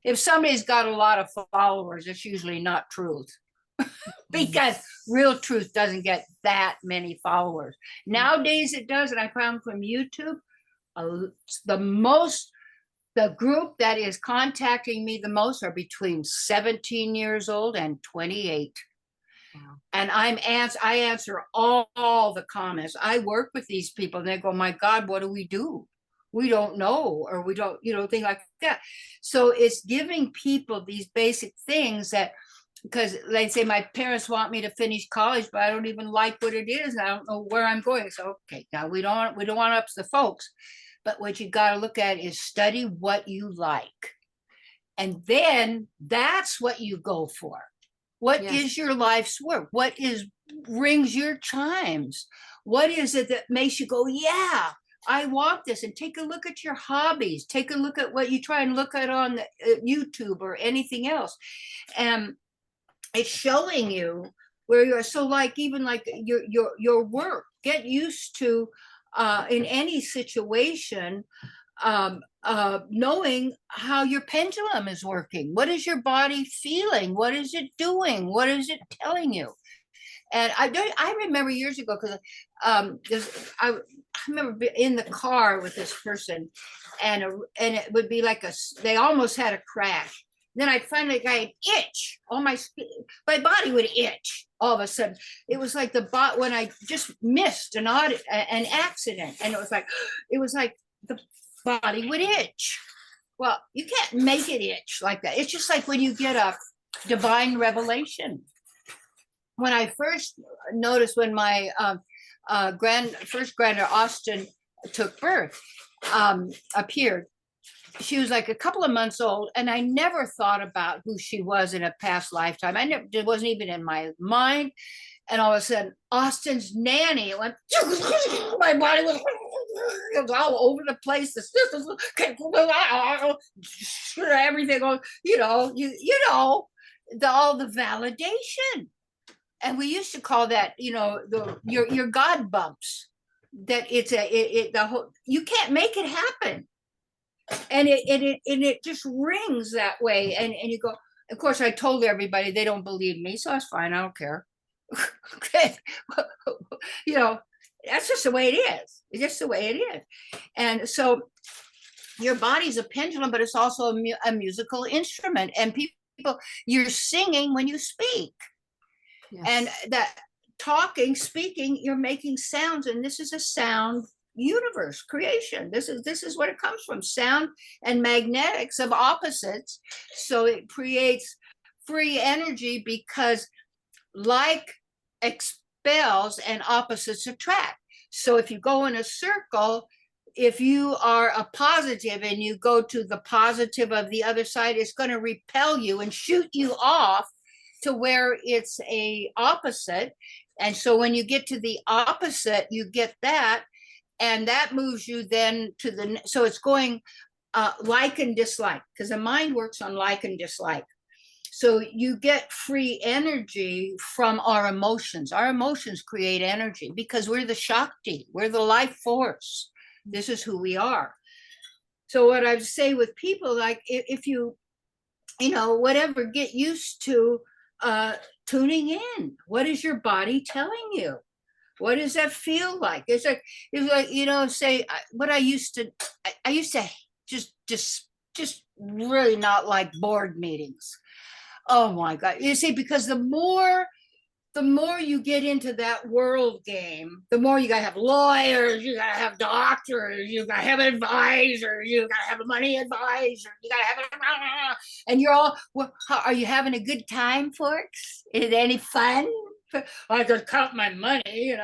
if somebody's got a lot of followers, it's usually not truth. Because real truth doesn't get that many followers. Nowadays it does, and I found from YouTube, the group that is contacting me the most are between 17 years old and 28. Wow. And I answer all the comments. I work with these people, and they go, my God, what do? We don't know, or we don't, things like that. So it's giving people these basic things that, because they say, my parents want me to finish college, but I don't even like what it is. I don't know where I'm going. So, okay, now we don't want to up the folks, but what you got to look at is study what you like. And then that's what you go for. What is your life's work? What rings your chimes? What is it that makes you go, yeah, I want this? And take a look at your hobbies. Take a look at what you try and look at on YouTube or anything else. And it's showing you where you are. So even like your work, get used to in any situation, knowing how your pendulum is working. What is your body feeling? What is it doing? What is it telling you? And I remember years ago, because I remember in the car with this person, and it would be like they almost had a crash. Then I'd finally get an itch. My body would itch all of a sudden. It was like when I just missed an accident, and it was like the body would itch. Well, you can't make it itch like that. It's just like when you get a divine revelation. When I first noticed, when my first granddaughter Austin took birth, appeared, she was like a couple of months old, and I never thought about who she was in a past lifetime. It wasn't even in my mind. And all of a sudden, Austin's nanny, it went, my body was all over the place. The sisters, everything, all the validation. And we used to call that, your God bumps. That you can't make it happen. And it just rings that way. And you go, of course, I told everybody, they don't believe me, so that's fine. I don't care. Okay. That's just the way it is. It's just the way it is. And so your body's a pendulum, but it's also a musical instrument. And people, you're singing when you speak. Yes. And that speaking, you're making sounds, and this is a sound universe creation. This is what it comes from, sound and magnetics of opposites. So it creates free energy, because like expels and opposites attract. So if you go in a circle, if you are a positive and you go to the positive of the other side, it's going to repel you and shoot you off to where it's a opposite. And so when you get to the opposite, you get that, and that moves you then to the, so it's going like and dislike, because the mind works on like and dislike. So you get free energy from our emotions. Our emotions create energy because we're the Shakti, we're the life force. This is who we are. So what I say with people, like if you whatever, get used to tuning in. What is your body telling you? What does that feel like? It's like say what I used to just really not like board meetings. Oh my God. You see, because the more you get into that world game, the more you gotta have lawyers, you gotta have doctors, you gotta have advisors, you gotta have a money advisor, you gotta have and you're all, well, are you having a good time, folks? Is it any fun? I could count my money,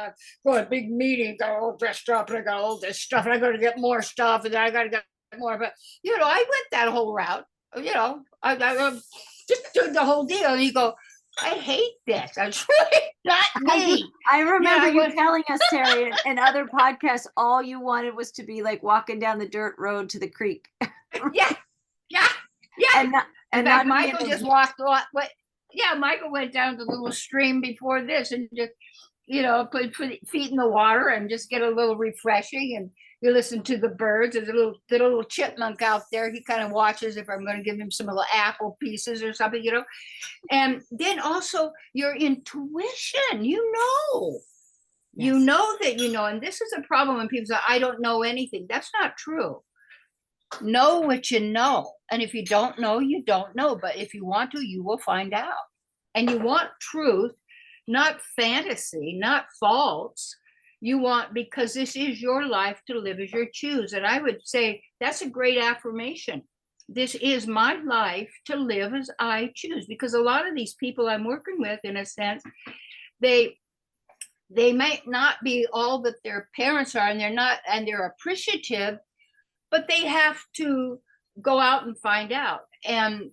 go to a big meeting, got all dressed up, and I got all this stuff, and I gotta get more stuff, and then I gotta get more. But I went that whole route. I just doing the whole deal, and you go, I hate this. I'm really not me.
I remember you telling us, Terry, in other podcasts, all you wanted was to be like walking down the dirt road to the creek.
Yeah. And that Michael just walked a lot. But yeah, Michael went down to the little stream before this and just, put feet in the water and just get a little refreshing. And you listen to the birds. There's a little chipmunk out there. He kind of watches if I'm going to give him some little apple pieces or something, And then also your intuition,
Yes.
You know that and this is a problem when people say, I don't know anything. That's not true. Know what you know. And if you don't know, you don't know. But if you want to, you will find out. And you want truth, not fantasy, not false. You want, because this is your life to live as you choose. And I would say that's a great affirmation. This is my life to live as I choose. Because a lot of these people I'm working with, in a sense, they might not be all that their parents are, and they're appreciative, but they have to go out and find out. And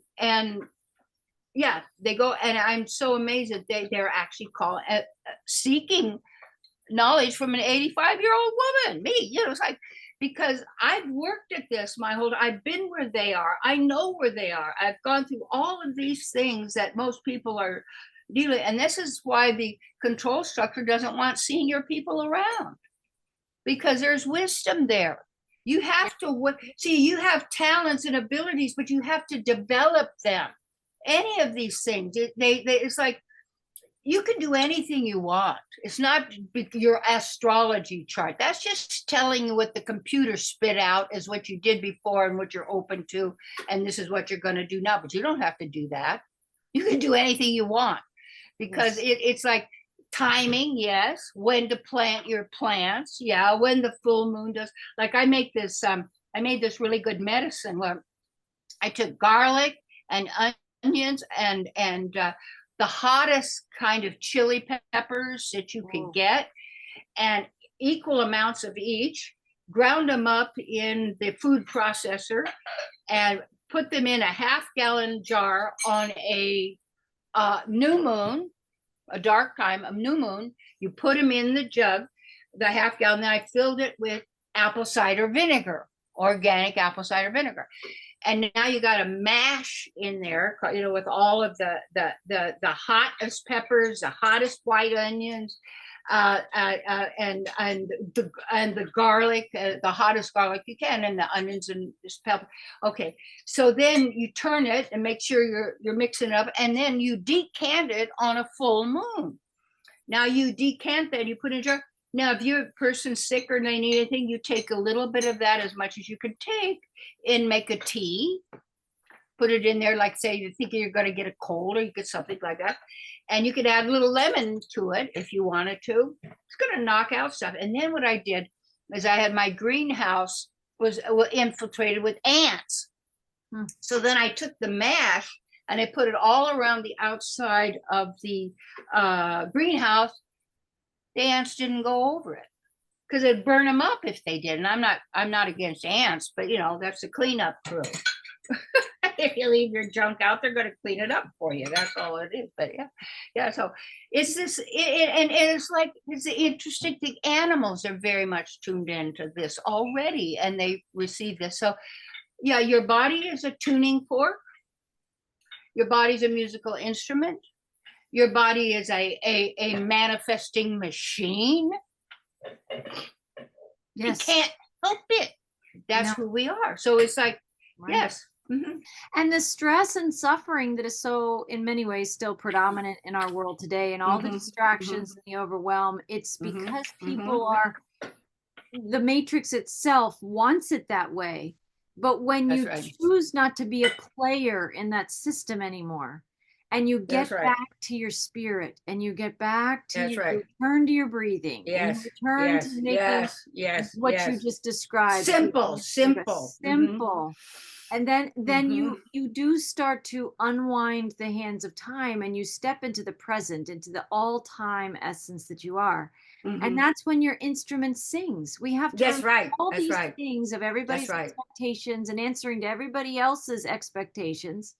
yeah, they go, and I'm so amazed that they're actually seeking knowledge from an 85-year-old woman, me. It's like, because I've worked at this I've been where they are. I know where they are. I've gone through all of these things that most people are dealing. And this is why the control structure doesn't want senior people around, because there's wisdom there. You have to you have talents and abilities, but you have to develop them. Any of these things, it's like, you can do anything you want. It's not your astrology chart. That's just telling you what the computer spit out as what you did before and what you're open to. And this is what you're going to do now. But you don't have to do that. You can do anything you want, because it's like timing. Yes. When to plant your plants. Yeah. When the full moon does. Like I made this really good medicine where I took garlic and onions and the hottest kind of chili peppers that you can get, and equal amounts of each, ground them up in the food processor and put them in a half-gallon jar on a new moon, a dark time, a new moon. You put them in the jug, the half-gallon, then I filled it with apple cider vinegar, organic apple cider vinegar. And now you got a mash in there, with all of the hottest peppers, the hottest white onions, and the garlic, the hottest garlic you can, and the onions and this pepper. Okay, so then you turn it and make sure you're mixing it up, and then you decant it on a full moon. Now you decant that, you put in a jar. Now, if you're a person sick or they need anything, you take a little bit of that, as much as you can take, and make a tea. Put it in there, like say you think you're going to get a cold or you get something like that. And you could add a little lemon to it if you wanted to. It's going to knock out stuff. And then what I did is I had my greenhouse was infiltrated with ants. So then I took the mash and I put it all around the outside of the greenhouse. The ants didn't go over it. because it'd burn them up if they did. And I'm not against ants, but you know, that's the cleanup crew. If you leave your junk out, they're going to clean it up for you. That's all it is. But yeah. So it's this, and it's like, it's the interesting thing. Animals are very much tuned into this already, and they receive this. So yeah, your body is a tuning fork. Your body's a musical instrument. Your body is a manifesting machine.
Yes.
You can't help it. That's who we are. So it's like, right. Yes. Mm-hmm.
And the stress and suffering that is so, in many ways, still predominant in our world today, and all the distractions and the overwhelm, it's because people are, the matrix itself wants it that way. But when you choose not to be a player in that system anymore, and you get back to your spirit, and you get back to you return to your breathing, and you return to making what you just described.
Simple.
And then you do start to unwind the hands of time, and you step into the present, into the all-time essence that you are. And that's when your instrument sings. We have to all these things of everybody's expectations and answering to everybody else's expectations.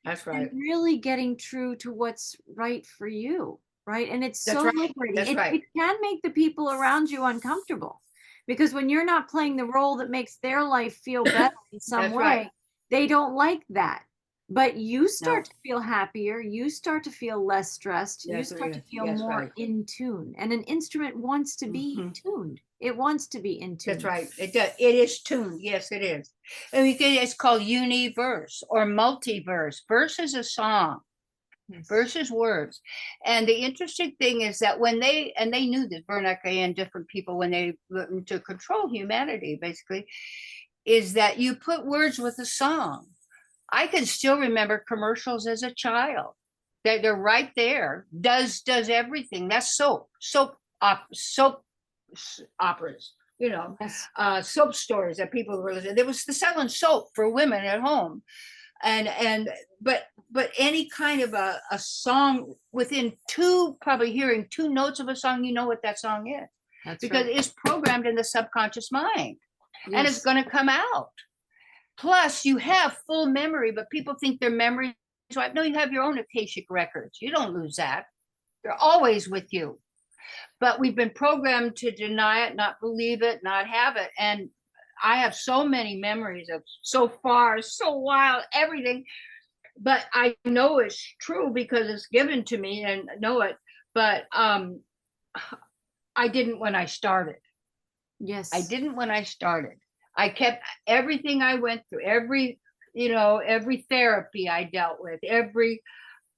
That's right.
And really getting true to what's right for you, right? And it's so liberating. It can make the people around you uncomfortable, because when you're not playing the role that makes their life feel better in some way, they don't like that. But you start to feel happier. You start to feel less stressed. You start to feel more in tune. And an instrument wants to be tuned. It wants to be in tune.
That's right. It does. It is tuned. Yes, it is. And it's called universe or multiverse. Verse is a song. Verse is words. And the interesting thing is that when they knew this, Whittaker and different people, when they went to control humanity, basically, is that you put words with a song. I can still remember commercials as a child. They're right there. Does everything. That's soap operas, you know, soap stories that people were listening. There was the selling soap for women at home, but any kind of a song within probably hearing two notes of a song, you know what that song is. Because it's programmed in the subconscious mind, and it's going to come out. Plus, you have full memory, but people think their memory is right. No, you have your own Akashic records. You don't lose that. They're always with you. But we've been programmed to deny it, not believe it, not have it. And I have so many memories of so far, so wild, everything. But I know it's true because it's given to me and know it. But I didn't when I started.
Yes.
I didn't when I started. I kept everything I went through, every therapy I dealt with, every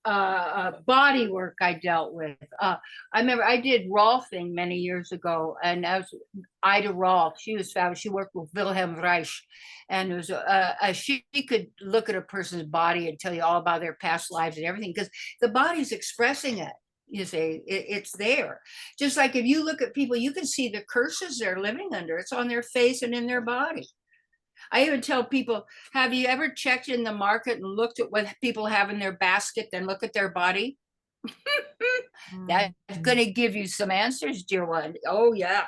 body work I dealt with. I remember I did Rolfing many years ago, and that was Ida Rolf. She was fabulous. She worked with Wilhelm Reich, and it was she could look at a person's body and tell you all about their past lives and everything, because the body's expressing it. You say it's there. Just like if you look at people, you can see the curses they're living under. It's on their face and in their body. I even tell people, have you ever checked in the market and looked at what people have in their basket, then look at their body? That's going to give you some answers, dear one. Oh, yeah.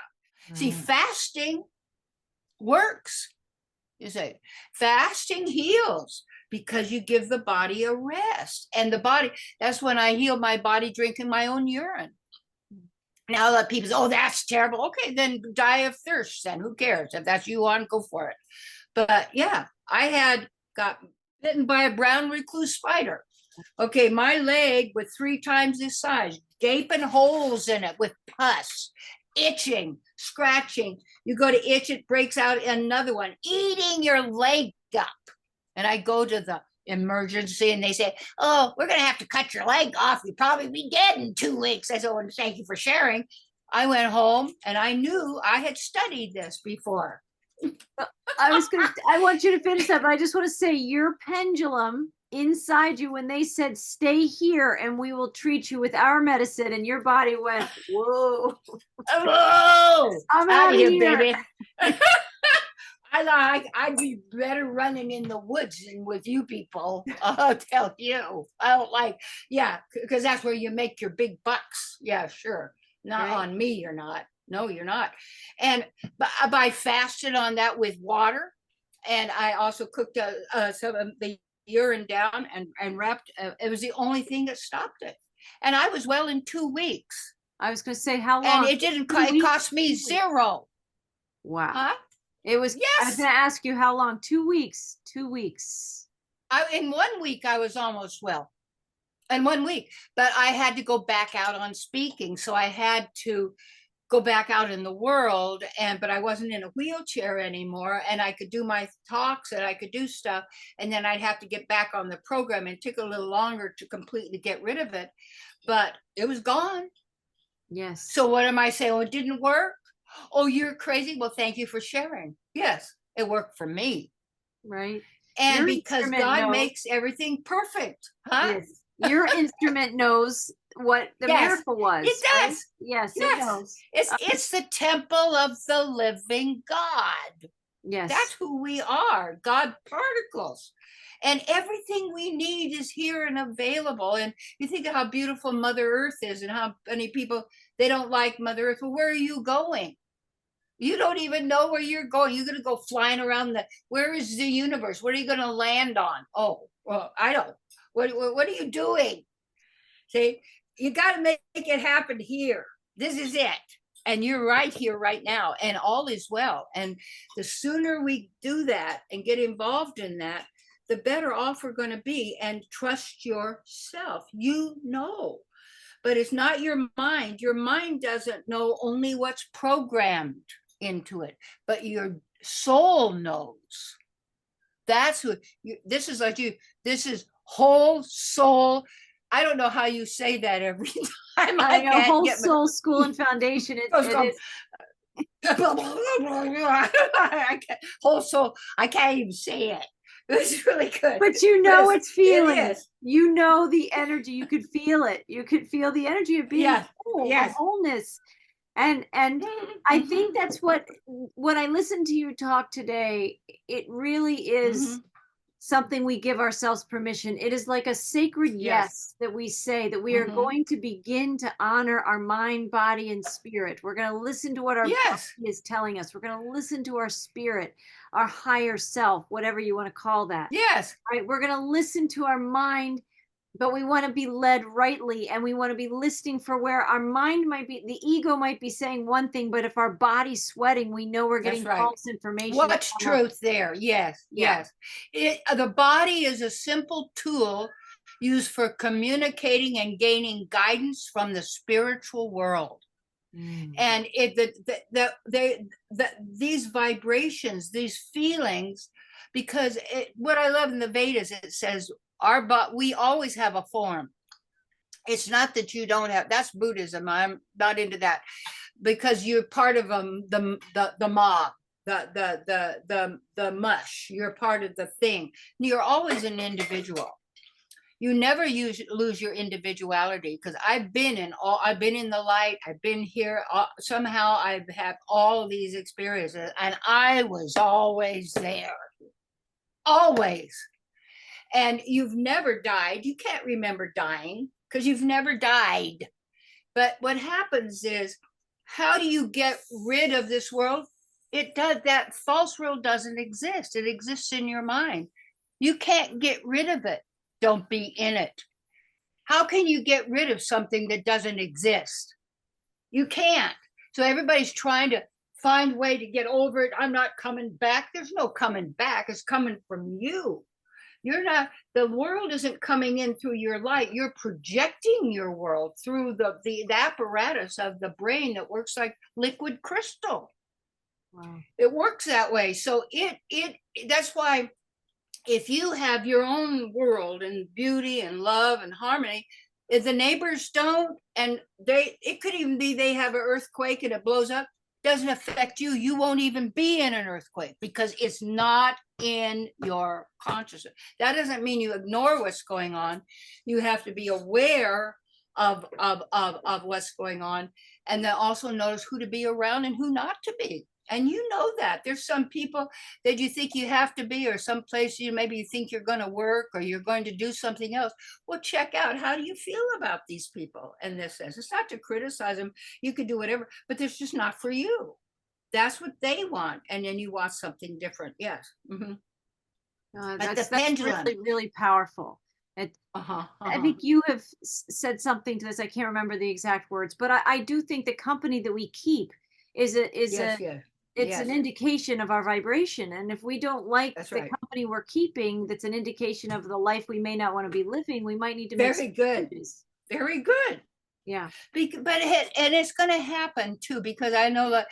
See, fasting works. You say, fasting heals because you give the body a rest. And the body, that's when I heal my body drinking my own urine. Now let people say, oh, that's terrible. Okay, then die of thirst then. Who cares? If that's you on, go for it. But yeah, I got bitten by a brown recluse spider. Okay, my leg was 3 times this size, gaping holes in it with pus, itching, scratching. You go to itch, it breaks out another one, eating your leg up. And I go to the emergency and they say, oh, we're going to have to cut your leg off. You'll probably be dead in 2 weeks. I said, oh, thank you for sharing. I went home and I knew I had studied this before.
I want you to finish that, but I just want to say your pendulum inside you, when they said, stay here and we will treat you with our medicine, and your body went, whoa.
Whoa!
I'm out of here,
baby. I'd be better running in the woods than with you people. I'll tell you. I don't because that's where you make your big bucks. Yeah, sure. Not on me, you're not. No, you're not. And but I fasted on that with water, and I also cooked some of the urine down and wrapped. It was the only thing that stopped it, and I was well in 2 weeks.
I was going to say, how
And
long?
it didn't. It cost me zero.
Wow.
Huh?
It was.
Yes.
I was going to ask you how long. 2 weeks. 2 weeks.
In 1 week I was almost well. In 1 week, but I had to go back out on speaking, so I had to go back out in the world, but I wasn't in a wheelchair anymore, and I could do my talks and I could do stuff, and then I'd have to get back on the program, and it took a little longer to completely get rid of it, but it was gone.
Yes.
So what am I saying? Oh, it didn't work? Oh, you're crazy. Well, thank you for sharing. Yes, it worked for me.
Right.
And
Your
because God makes everything perfect. Huh?
Yes. Your instrument knows what the miracle was.
It does.
Right? Yes,
Yes.
it knows.
It's the temple of the living God.
Yes.
That's who we are, God particles. And everything we need is here and available. And you think of how beautiful Mother Earth is and how many people, they don't like Mother Earth. Well, where are you going? You don't even know where you're going. You're going to go flying around where is the universe? What are you going to land on? Oh, well, I don't. What are you doing? See, you got to make it happen here. This is it. And you're right here, right now. And all is well. And the sooner we do that and get involved in that, the better off we're going to be. And trust yourself. You know. But it's not your mind. Your mind doesn't know only what's programmed into it. But your soul knows. That's what this is like you. This is whole soul. I don't know how you say that every time.
I know, whole soul school and foundation. It is.
Whole soul. I can't even say it. It's really good.
But you know it's feeling.
It is.
You know the energy. You could feel it. You could feel the energy of being whole, of wholeness. And I think that's what when I listen to you talk today, it really is something we give ourselves permission. It is like a sacred yes that we say that we are going to begin to honor our mind, body, and spirit. We're going to listen to what our body is telling us. We're going to listen to our spirit, our higher self, whatever you want to call that.
Yes.
Right. We're going to listen to our mind, but we want to be led rightly, and we want to be listening for where our mind might be. The ego might be saying one thing, but if our body's sweating, we know we're getting false information.
What's truth there? Yes, yes. The body is a simple tool used for communicating and gaining guidance from the spiritual world. And these vibrations, these feelings, because what I love in the Vedas, it says, we always have a form. It's not that you don't have. That's Buddhism. I'm not into that, because you're part of the mob, the mush. You're part of the thing. You're always an individual. You never lose your individuality, because I've been in the light. I've been here. Somehow I've had all these experiences, and I was always there. Always. And you've never died. You can't remember dying because you've never died. But what happens is, how do you get rid of this world? That false world doesn't exist. It exists in your mind. You can't get rid of it. Don't be in it. How can you get rid of something that doesn't exist? You can't. So everybody's trying to find a way to get over it. I'm not coming back. There's no coming back. It's coming from you. You're not, the world isn't coming in through your light. You're projecting your world through the apparatus of the brain that works like liquid crystal. Wow. It works that way. So that's why if you have your own world and beauty and love and harmony, if the neighbors don't, and it could even be they have an earthquake and it blows up, doesn't affect you. You won't even be in an earthquake because it's not in your consciousness. That doesn't mean you ignore what's going on. You have to be aware of what's going on, and then also notice who to be around and who not to be. And you know that there's some people that you think you have to be, or some place maybe you think you're going to work or you're going to do something else. Well, check out, how do you feel about these people in this sense? It's not to criticize them. You could do whatever, but it's just not for you. That's what they want. And then you want something different. Yes. Mm-hmm.
That's really, really powerful. I think you have said something to this. I can't remember the exact words, but I do think the company that we keep is an indication of our vibration. And if we don't like the company we're keeping, that's an indication of the life we may not want to be living. We might need to make
very good changes. Very good.
Yeah.
And it's going to happen too, because I know that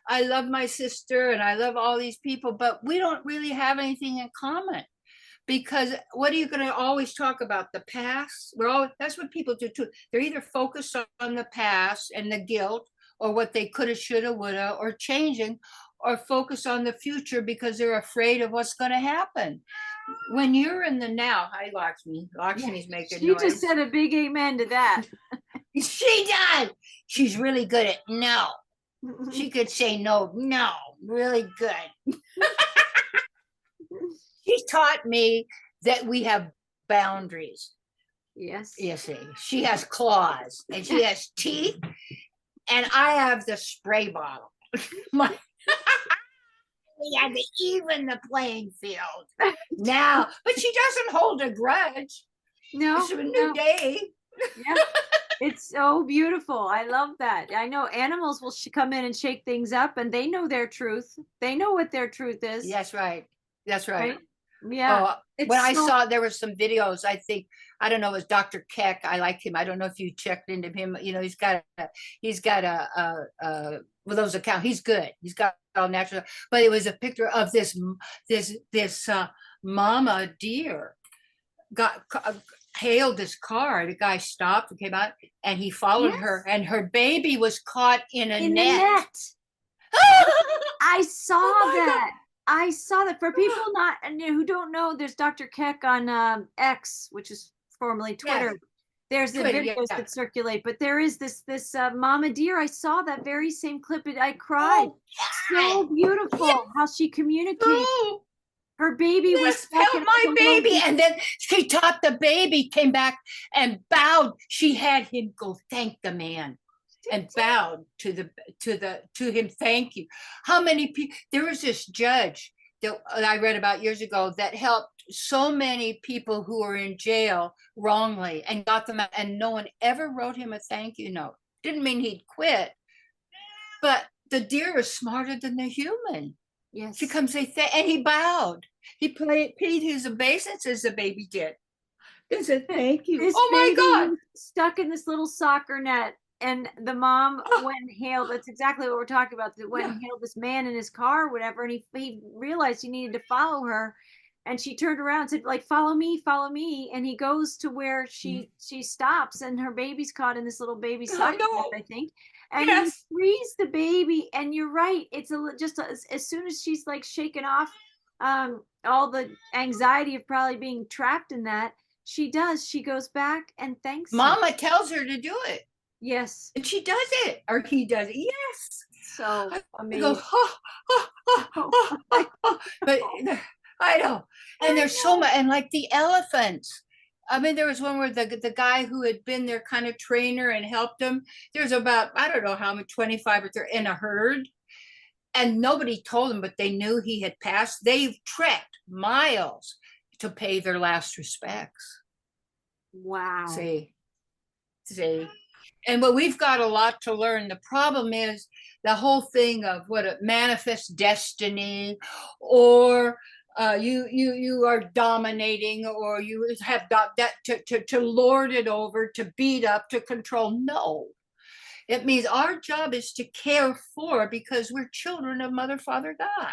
I love my sister and I love all these people, but we don't really have anything in common. Because what are you going to always talk about? The past? That's what people do too. They're either focused on the past and the guilt, or what they coulda, shoulda, woulda, or changing, or focus on the future because they're afraid of what's going to happen. When you're in the now, hi Lakshmi. Lakshmi's making noise.
She just said a big amen to that.
She does. She's really good at no. She could say no, really good. She taught me that we have boundaries.
Yes.
You see, she has claws and she has teeth, and I have the spray bottle. We have to even the playing field now, but she doesn't hold a grudge.
No,
it's a new day.
Yeah, it's so beautiful. I love that. I know animals will come in and shake things up, and they know their truth. They know what their truth is.
That's right. That's right.
Yeah.
When I saw, there were some videos, I don't know, it was Dr. Keck. I like him. I don't know if you checked into him. You know, he's got with those accounts. He's good. He's got all natural, but it was a picture of this mama deer hailed this car. The guy stopped and came out, and he followed her, and her baby was caught in a net.
I saw that. I saw that. For people who don't know, there's Dr. Keck on X, which is formerly Twitter. Yes. There's the videos that circulate, but there is this mama deer. I saw that very same clip. I cried. So beautiful how she communicates. Her baby was
help my baby, and then she taught the baby, came back and bowed. She had him go thank the man. And bowed to him. Thank you. How many people? There was this judge that I read about years ago that helped so many people who were in jail wrongly and got them out, and no one ever wrote him a thank you note. Didn't mean he'd quit, but the deer is smarter than the human.
Yes.
She comes and he bowed. He paid his obeisances, the baby did. He said thank you.
This my God! Stuck in this little soccer net. And the mom went and hailed, that's exactly what we're talking about, went and hailed this man in his car or whatever, and he realized he needed to follow her, and she turned around and said, like, follow me, and he goes to where she stops, and her baby's caught in this little baby soccer net, I think, and he frees the baby, and you're right, it's as soon as she's like shaken off all the anxiety of probably being trapped in that, she goes back and thanks
Mama tells her to do it.
Yes.
And she does it, or he does it. Yes.
So amazing.
But I know. And there's so much, and like the elephants. I mean, there was one where the guy who had been their kind of trainer and helped him. There's about, I don't know how many, 25 or 30 in a herd. And nobody told him, but they knew he had passed. They've trekked miles to pay their last respects.
Wow.
See. But we've got a lot to learn. The problem is the whole thing of what a manifest destiny, or you are dominating, or you have that to lord it over, to beat up, to control. No, it means our job is to care for, because we're children of Mother, Father, God.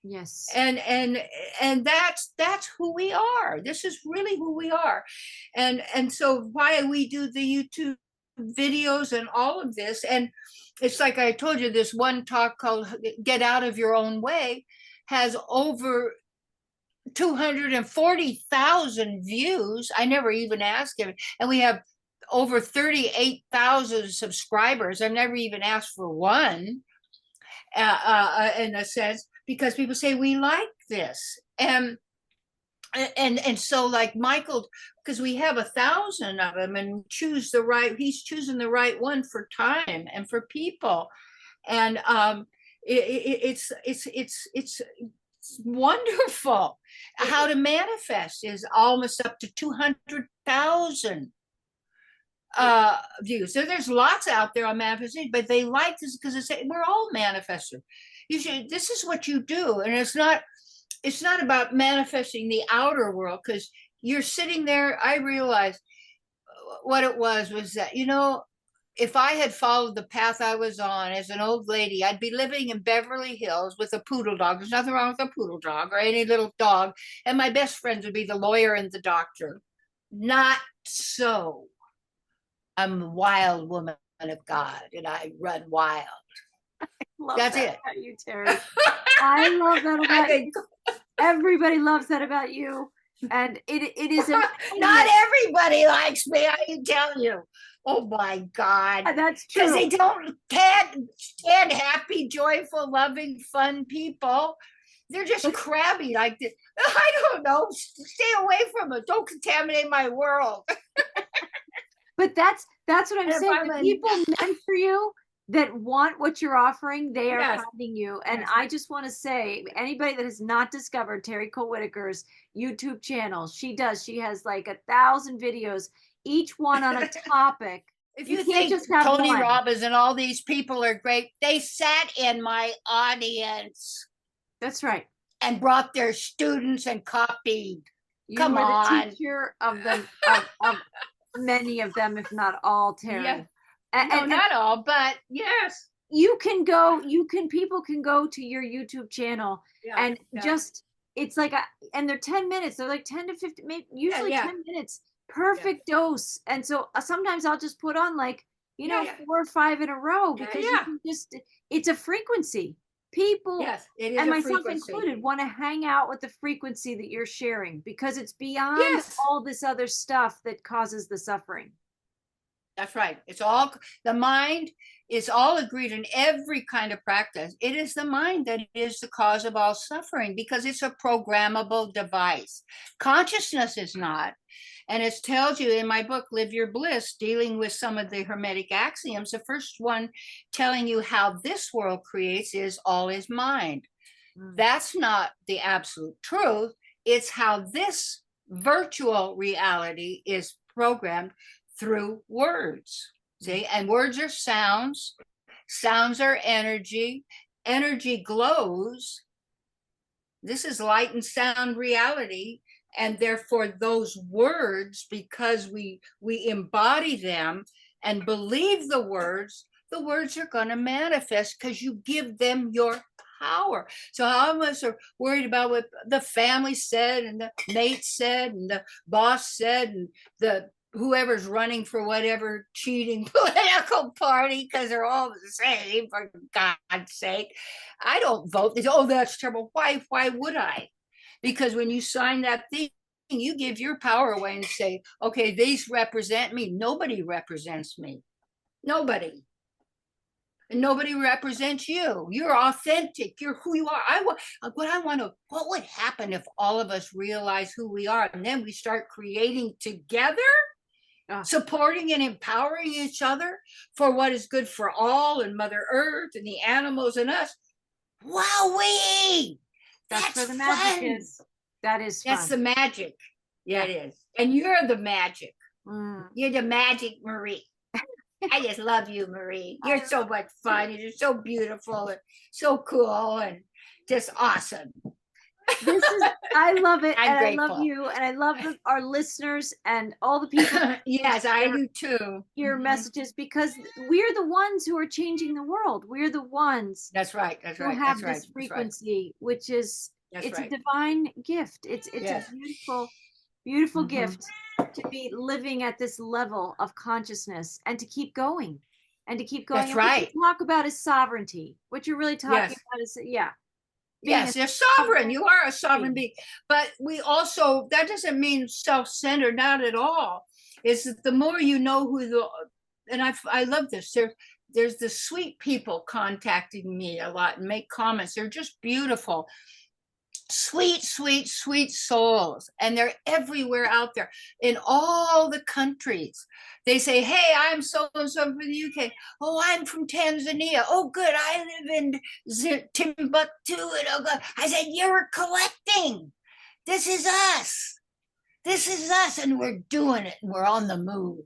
Yes.
And that's who we are. This is really who we are. And so why we do the YouTube videos and all of this, and it's like I told you, this one talk called Get Out of Your Own Way has over 240,000 views. I never even asked him, and we have over 38,000 subscribers. I've never even asked for one. in a sense, because people say we like this. And so like Michael, because we have 1,000 of them, and he's choosing the right one for time and for people. And it's wonderful. How to manifest is almost up to 200,000 views. So there's lots out there on manifestation, but they like this because we're all manifestors. This is what you do. And it's not about manifesting the outer world, because you're sitting there. I realized what it was that, if I had followed the path I was on as an old lady, I'd be living in Beverly Hills with a poodle dog. There's nothing wrong with a poodle dog or any little dog. And my best friends would be the lawyer and the doctor. Not so. I'm a wild woman of God, and I run wild. That's it.
About you, Terry. I love that about you. Everybody loves that about you. And it is
not everybody likes me, I can tell you. Oh my God.
That's true.
Because they can't stand happy, joyful, loving, fun people. They're just crabby like this. I don't know. Stay away from it. Don't contaminate my world.
But that's what I'm saying. The people meant for you that want what you're offering, they are finding you. And I just want to say, anybody that has not discovered Terry Cole Whittaker's YouTube channel, she has like 1,000 videos, each one on a topic.
If you think just Tony Robbins and all these people are great, they sat in my audience.
That's right.
And brought their students and copied.
Come on. The teacher of them, of many of them, if not all, Terry.
Yeah. No, not all, but yes.
People can go to your YouTube channel just, it's like, and they're 10 minutes. They're like 10 to 15, maybe usually 10 minutes, perfect dose. And so sometimes I'll just put on 4 or 5 in a row, because you can it's a frequency. People, it is, and myself included, want to hang out with the frequency that you're sharing, because it's beyond all this other stuff that causes the suffering.
That's right. It's all the mind is all agreed in every kind of practice. It is the mind that is the cause of all suffering, because it's a programmable device. Consciousness is not. And it tells you in my book, Live Your Bliss, dealing with some of the Hermetic axioms, the first one telling you how this world creates is all is mind. That's not the absolute truth. It's how this virtual reality is programmed through words. See, and words are sounds. Sounds are energy. Energy glows. This is light and sound reality. And therefore those words, because we embody them and believe the words are going to manifest, because you give them your power. So all of us are worried about what the family said, and the mate said, and the boss said, and the whoever's running for whatever cheating political party, because they're all the same, for God's sake. I don't vote. They say, oh, that's terrible. Why would I? Because when you sign that thing, you give your power away and say, okay, these represent me. Nobody represents me. Nobody. And nobody represents you. You're authentic. You're who you are. What would happen if all of us realize who we are, and then we start creating together, supporting and empowering each other for what is good for all, and Mother Earth and the animals and us? Wowee!
That's where the magic is. That is fun.
That's the magic. Yeah, it is. And you're the magic. You're the magic, Marie. I just love you, Marie. You're so much fun. You're so beautiful and so cool and just awesome.
I love it.
I'm
and
grateful.
I love you. And I love our listeners and all the people.
Yes, I do too.
Your messages, because we're the ones who are changing the world. We're the ones.
That's right.
Who have this frequency, which is a divine gift. It's a beautiful gift to be living at this level of consciousness, and to keep going.
That's right.
What you talk about is sovereignty. What you're really talking about is
Yes, you're sovereign. You are a sovereign being. But we also, that doesn't mean self-centered, not at all. Is that the more you know and I love this, there's the sweet people contacting me a lot and make comments. They're just beautiful, sweet, sweet, sweet souls. And they're everywhere out there in all the countries. They say, hey, I'm so-and-so from the UK. Oh, I'm from Tanzania. Oh, good. I live in Timbuktu. And oh, God. I said, you're collecting. This is us. This is us. And we're doing it. And we're on the move.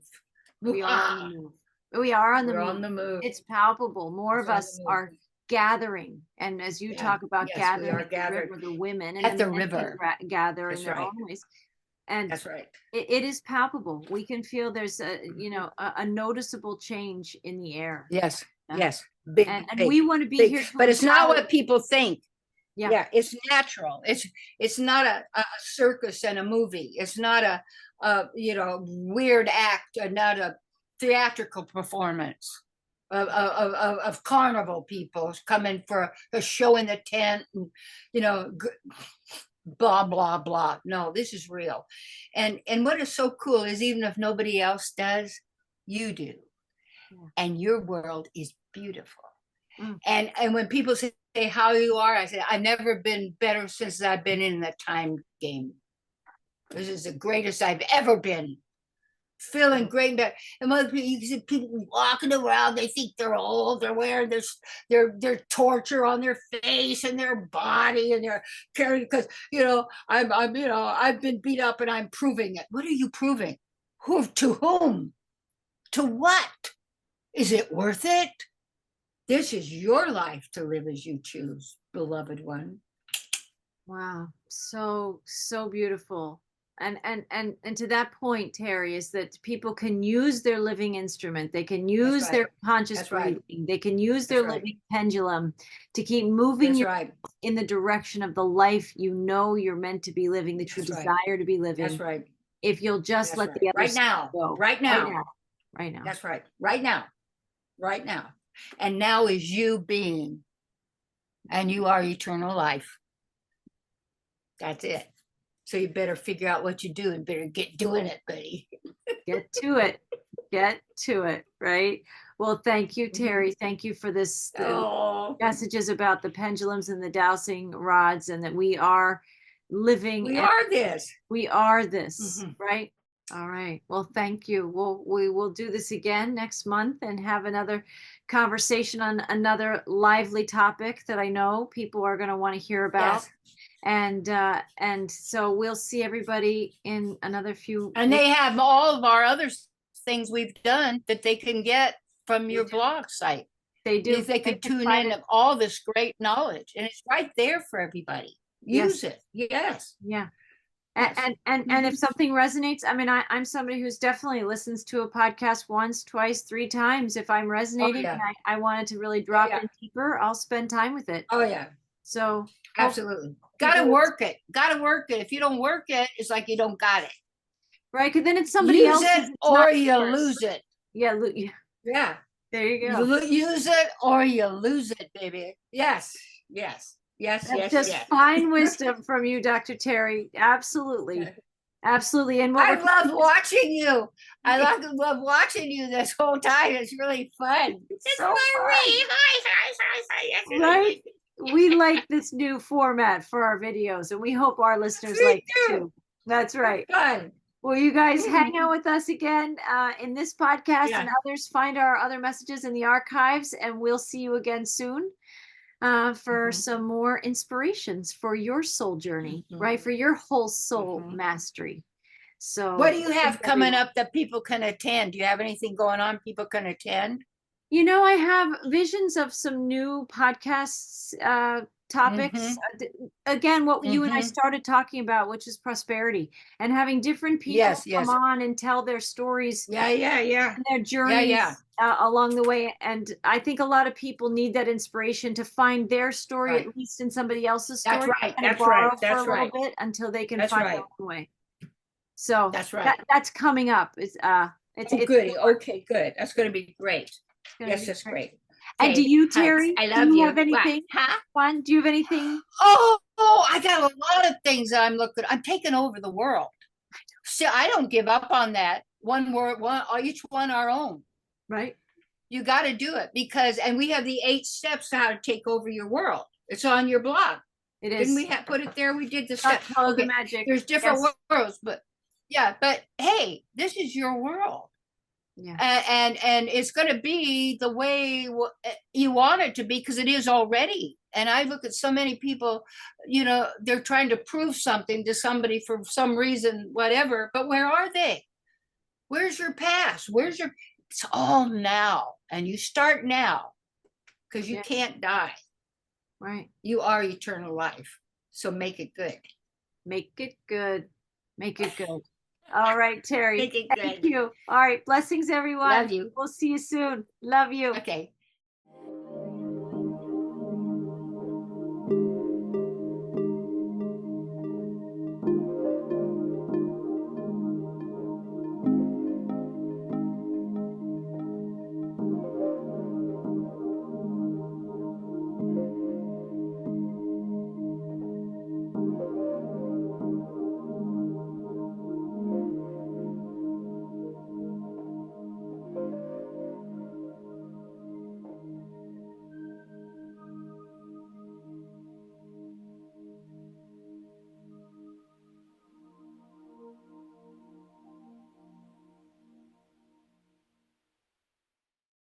We are on the move. We are on the
We're
move.
on the move.
It's palpable. More of
We're on
us
the move.
are gathering. And as you talk about
Yes, we
gathering
are
at the
gathered
river, the women and
at the
men can
river.
gather
That's
in their
right.
own ways. And
That's right.
it is palpable. We can feel there's a noticeable change in the air.
Yes.
Yeah.
Yes. Big,
And
big,
we want to be
big.
here to
But it's not
empower-
what people think.
Yeah.
Yeah, it's natural. It's not a circus and a movie. It's not a weird act, or not a theatrical performance of carnival people coming for a show in the tent, and blah blah blah. No, this is real. And what is so cool is, even if nobody else does, you do.
Yeah.
And your world is beautiful.
Mm.
And when people say how you are, I say, I've never been better since I've been in the time game. This is the greatest I've ever been. Feeling great and better. And other people, you see people walking around, they think they're old, they're wearing their torture on their face and their body, and they're carrying, because I've been beat up and I'm proving it. What are you proving? To whom? To what? Is it worth it? This is your life to live as you choose, beloved one.
Wow. So beautiful. And to that point, Terry, is that people can use their living instrument. They can use
right.
their conscious
That's right.
breathing. They can use their
That's right.
living pendulum to keep moving
That's
you
right.
in the direction of the life you're meant to be living, that you
That's right.
desire to be living.
That's right.
If you'll just
That's
let
right.
the other
Right
stuff
now.
go.
Right now.
Right now.
That's right. Right now. Right now. And now is you being. And you are eternal life. That's it. So you better figure out what you do and better get doing it, buddy.
Get to it. Get to it. Right. Well, thank you, Terry. Thank you for this messages about the pendulums and the dowsing rods, and that we are living.
We are this.
We are this. Right. All right. Well, thank you. We will do this again next month and have another conversation on another lively topic that I know people are going to want to hear about.
Yes.
And so we'll see everybody in another few.
And they have all of our other things we've done that they can get from your blog site.
They do.
If they could tune in of all this great knowledge, and it's right there for everybody. Use it. Yes.
Yeah.
Yes.
And if something resonates, I mean, I'm somebody who's definitely listens to a podcast once, twice, 3 times. If I'm resonating and I wanted to really drop in deeper, I'll spend time with it.
Oh yeah.
So
absolutely. Gotta work it. Gotta work it. If you don't work it, it's like you don't got it.
Right. Because then it's somebody else.
Use it or you lose it.
Yeah.
Yeah.
There you go.
Use it or you lose it, baby. Yes. Yes. Yes.
That's just fine wisdom from you, Dr. Terry. Absolutely. Absolutely. And
I love watching you. I love watching you this whole time. It's really fun. It's so Marie.
Fun.
Hi.
Right. We like this new format for our videos, and we hope our listeners like it too. That's right.
Good.
Well, you guys hang out with us again in this podcast and others. Find our other messages in the archives, and we'll see you again soon for some more inspirations for your soul journey, right? For your whole soul mastery. So
what do you have coming up that people can attend? Do you have anything going on people can attend?
I have visions of some new podcasts, topics. Again, what you and I started talking about, which is prosperity, and having different people come on and tell their stories. And their journeys along the way. And I think a lot of people need that inspiration to find their story, at least in somebody else's story.
That's right.
And
That's
borrow
right.
for
That's
a little
right.
bit until they can
That's
find
right.
their own way. So
that's right.
That's coming up. It's
goody. Okay, good. That's going to be great. Yes, that's great.
And do you, Terry?
I love
do
you.
Have anything fun? Do you have anything?
Oh, I got a lot of things that I'm taking over the world. So I don't give up on that. One word, each one our own.
Right.
You got to do it because, and we have the 8 steps to how to take over your world. It's on your blog.
It is.
Didn't we put it there? We did the steps.
Follow the magic.
There's different
Yes.
worlds, but yeah, but hey, this is your world.
Yeah.
And it's going to be the way you want it to be, because it is already. And I look at so many people, they're trying to prove something to somebody for some reason, whatever, but where are they? Where's your past? It's all now. And you start now, because you can't die.
Right.
You are eternal life. So make it good.
Make it good. Make it good. All right, Terry.
Make it
Thank
good.
you. All right. Blessings, everyone.
Love you.
We'll see you soon. Love you.
Okay.